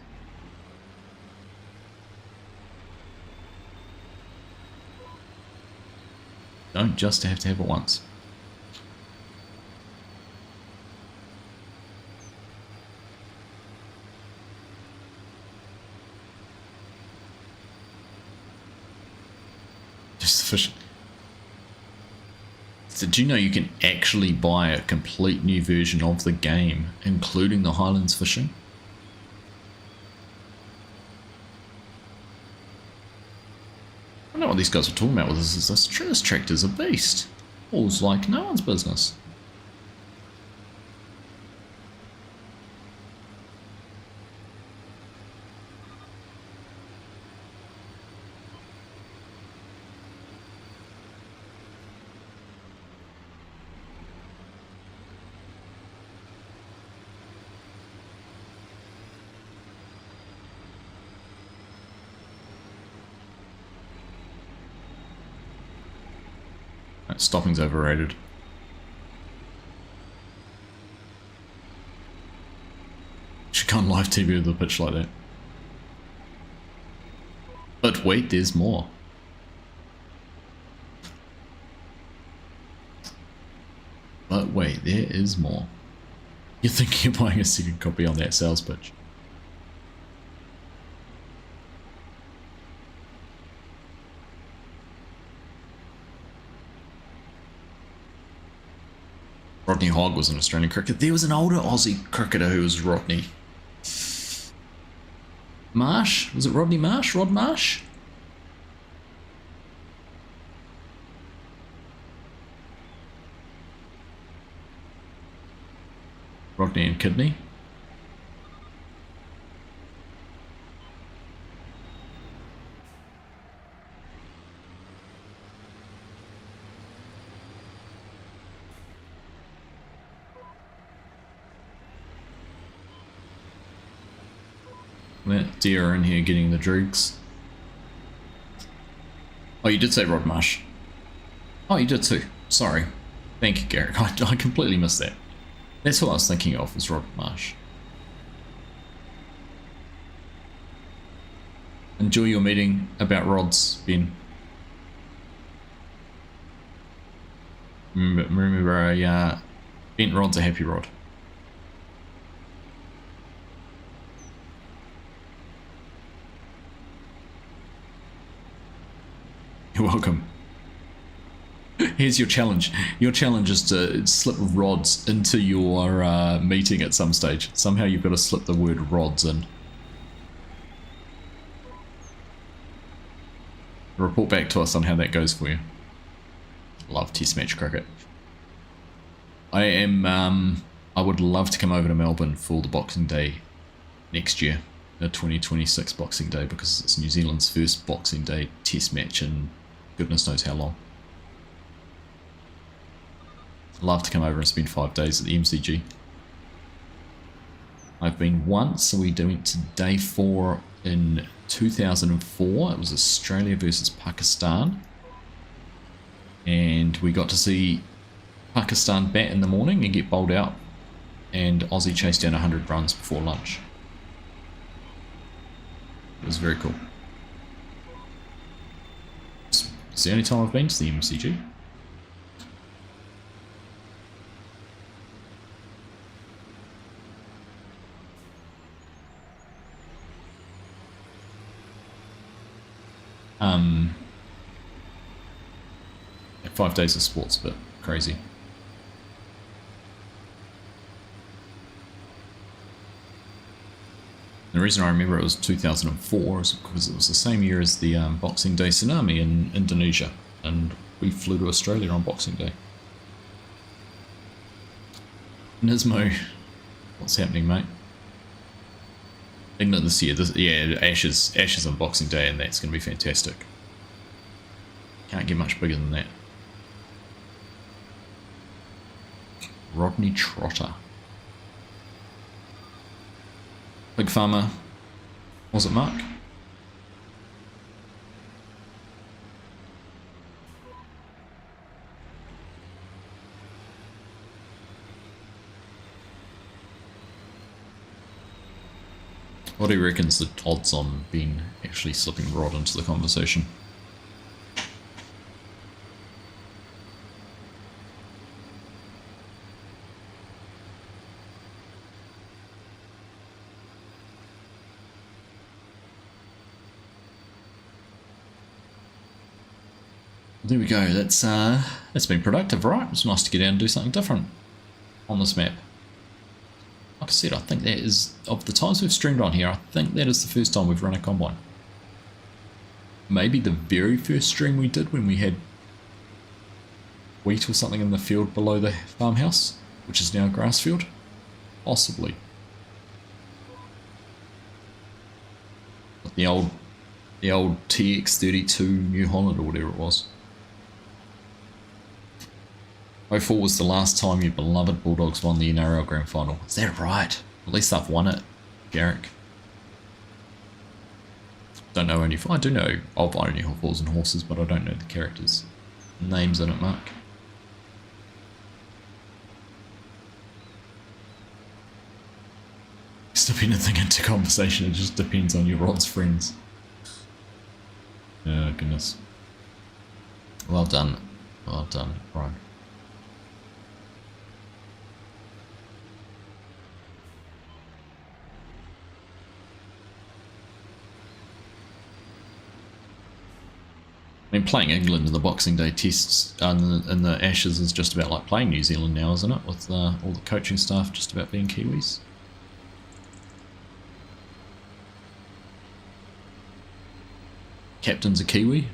Don't just have to have it once. Just sufficient. Did you know you can actually buy a complete new version of the game, including the Highlands Fishing? I don't know what these guys were talking about with this tractor's a beast. All's like no one's business. stopping's overrated. She can't live TV with a pitch like that. But wait, there's more. But wait, there is more. You're thinking of buying a second copy on that sales pitch. Rodney Hogg was an Australian cricketer. There was an older Aussie cricketer who was Rodney. Marsh? Was it Rodney Marsh? Rod Marsh? Rodney and Kidney? That deer in here getting the dregs. Oh, you did say Rod Marsh. Oh, you did too. Sorry. Thank you, Garrick. I completely missed that. That's what I was thinking of, was Rod Marsh. Enjoy your meeting about rods, Ben. Remember, a bent rod's a happy rod. You're welcome. Here's your challenge. Your challenge is to slip rods into your meeting at some stage. Somehow you've got to slip the word rods in. Report back to us on how that goes for you. Love test match cricket. I would love to come over to Melbourne for the Boxing Day next year. The 2026 Boxing Day, because it's New Zealand's first Boxing Day test match in goodness knows how long. Love to come over and spend 5 days at the MCG. I've been once, so we went to day 4 in 2004. It was Australia versus Pakistan. And we got to see Pakistan bat in the morning and get bowled out. And Aussie chased down 100 runs before lunch. It was very cool. It's the only time I've been to the MCG. Yeah, 5 days of sports, but crazy. The reason I remember it was 2004 is because it was the same year as the Boxing Day tsunami in Indonesia, and we flew to Australia on Boxing Day. Nismo, what's happening, mate? England this year, yeah, Ashes on Boxing Day, and that's going to be fantastic. Can't get much bigger than that. Rodney Trotter. Big Farmer, was it Mark? What do you reckon's the odds on being actually slipping Rod into the conversation? There we go, that's been productive, right? It's nice to get out and do something different on this map. Like I said, I think that is, of the times we've streamed on here, I think that is the first time we've run a combine. Maybe the very first stream we did when we had wheat or something in the field below the farmhouse, which is now a grass field. Possibly. Like the old TX32 New Holland or whatever it was. 04 was the last time your beloved Bulldogs won the NRL Grand Final. Is that right? At least I've won it, Garrick. Don't know I do know of Only Fools and Horses, but I don't know the characters' names in it, Mark. step anything into conversation. It just depends on your Rod's friends. Oh, goodness. Well done. Well done, Rod. I mean, playing England in the Boxing Day tests in the Ashes is just about like playing New Zealand now, isn't it? With all the coaching staff just about being Kiwis. Captain's a Kiwi.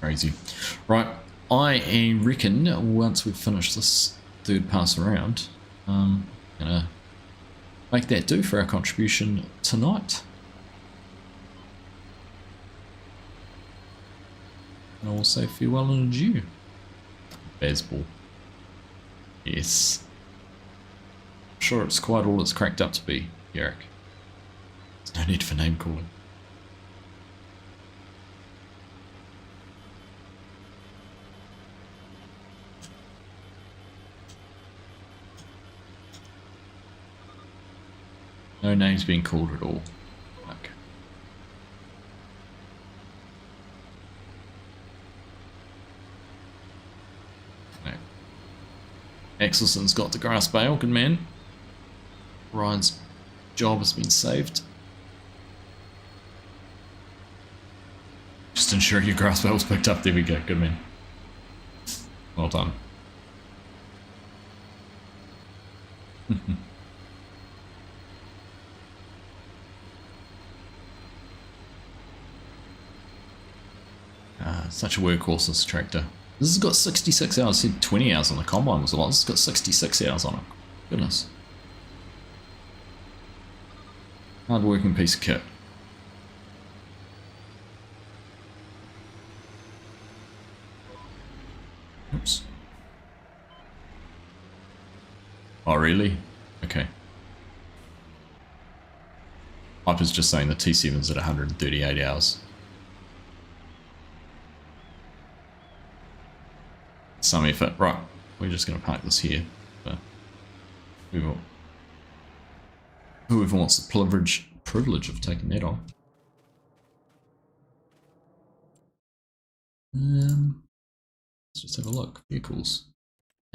Crazy. Right, I reckon once we've finished this third pass around, gonna make that do for our contribution tonight. And I will say farewell and adieu. Baseball. Yes. I'm sure it's quite all it's cracked up to be, Eric. There's no need for name calling. No names being called at all. Okay. No. Axelson's got the grass bale, good man. Ryan's job has been saved. Just ensure your grass bale's picked up. There we go, good man. Well done. Such a workhorse, this tractor. This has got 66 hours. I said 20 hours on the combine was a lot. This has got 66 hours on it. Goodness. Hard working piece of kit. Oops. Oh, really? Okay. Piper's just saying the T7's at 138 hours. Some effort. Right, we're just going to park this here. But whoever wants the privilege of taking that on. Let's just have a look. Vehicles.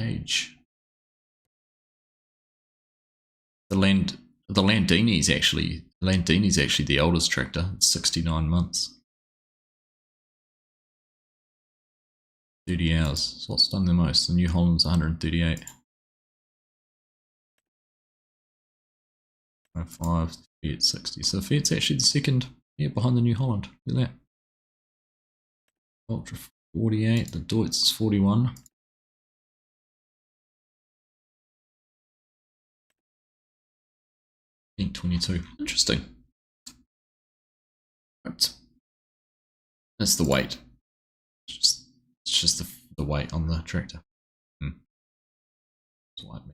Age. The Landini's actually the oldest tractor. It's 69 months. 30 hours. So what's done the most? The New Holland's 138. 5, the Fiat's 60. So the Fiat's actually the second behind the New Holland. Look at that. Ultra 48. The Deutz is 41. Inc 22. Interesting. Right. That's the weight. It's just the weight on the tractor. That's what I mean.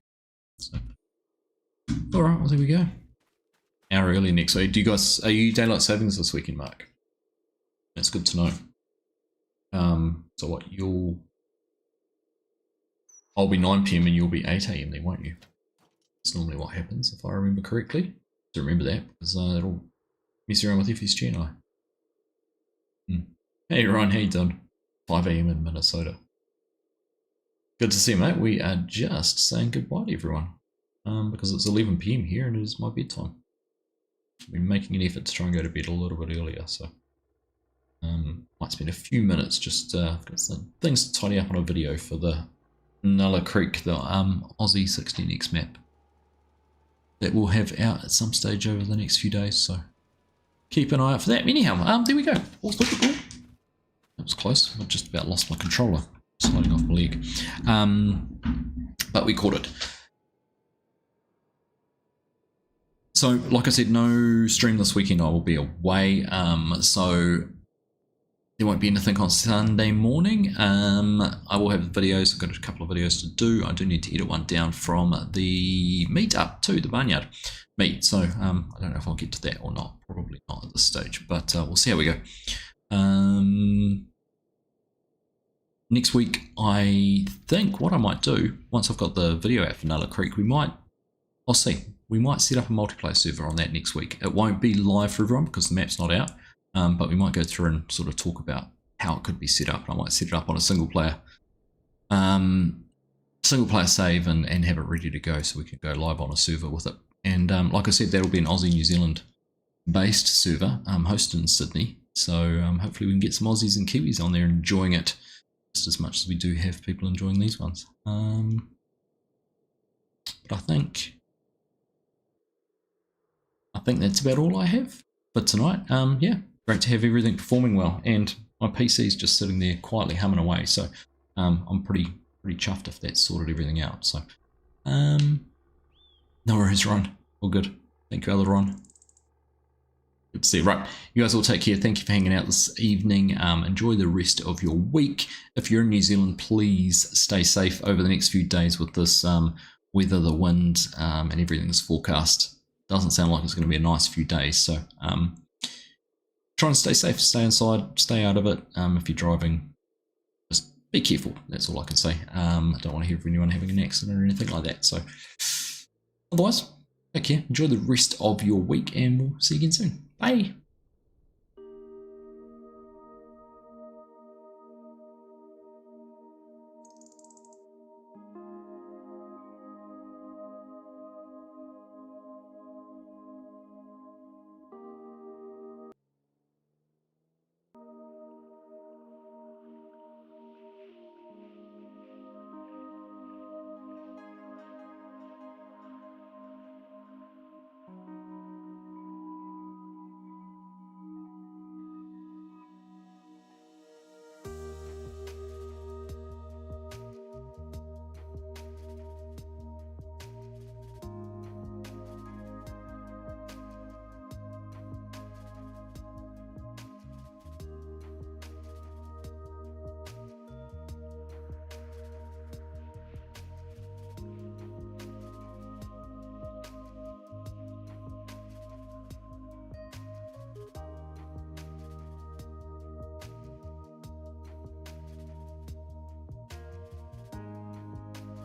So. Alright, well there we go. Hour early next week. Are you daylight savings this weekend, Mark? That's good to know. So what, I'll be 9 PM and you'll be 8 AM then, won't you? That's normally what happens, if I remember correctly. To remember that, because that'll mess around with FSG and I. Hey Ryan, how you doing? 5 AM in Minnesota. Good to see you, mate. We are just saying goodbye to everyone. Because it's 11 PM here and it is my bedtime. I've been making an effort to try and go to bed a little bit earlier, so might spend a few minutes just I've got some things to tidy up on a video for the Nulla Creek, the Aussie 16X map that we'll have out at some stage over the next few days, so keep an eye out for that. Anyhow, there we go. All's looking cool. That was close. I just about lost my controller sliding off my leg. But we caught it. So, like I said, no stream this weekend. I will be away. So, there won't be anything on Sunday morning. I will have videos. I've got a couple of videos to do. I do need to edit one down from the meetup too, the barnyard meet. So I don't know if I'll get to that or not. Probably not at this stage, but we'll see how we go. Next week, I think what I might do, once I've got the video out for Nulla Creek, I'll see. We might set up a multiplayer server on that next week. It won't be live for everyone because the map's not out. But we might go through and sort of talk about how it could be set up. I might set it up on a single player save and have it ready to go so we can go live on a server with it. And like I said, that'll be an Aussie New Zealand based server hosted in Sydney. So hopefully we can get some Aussies and Kiwis on there enjoying it just as much as we do have people enjoying these ones. But I think that's about all I have for tonight. Yeah. Great to have everything performing well, and my PC is just sitting there quietly humming away. So I'm pretty chuffed if that's sorted everything out. So no worries, Ron. All good. Thank you, other Ron. Good to see you. Right, you guys all take care. Thank you for hanging out this evening. Enjoy the rest of your week. If you're in New Zealand, please stay safe over the next few days with this weather, the wind, and everything that's forecast. Doesn't sound like it's going to be a nice few days. So try and stay safe, stay inside, stay out of it. If you're driving, just be careful. That's all I can say. I don't want to hear of anyone having an accident or anything like that. So otherwise, take care. Enjoy the rest of your week and we'll see you again soon. Bye.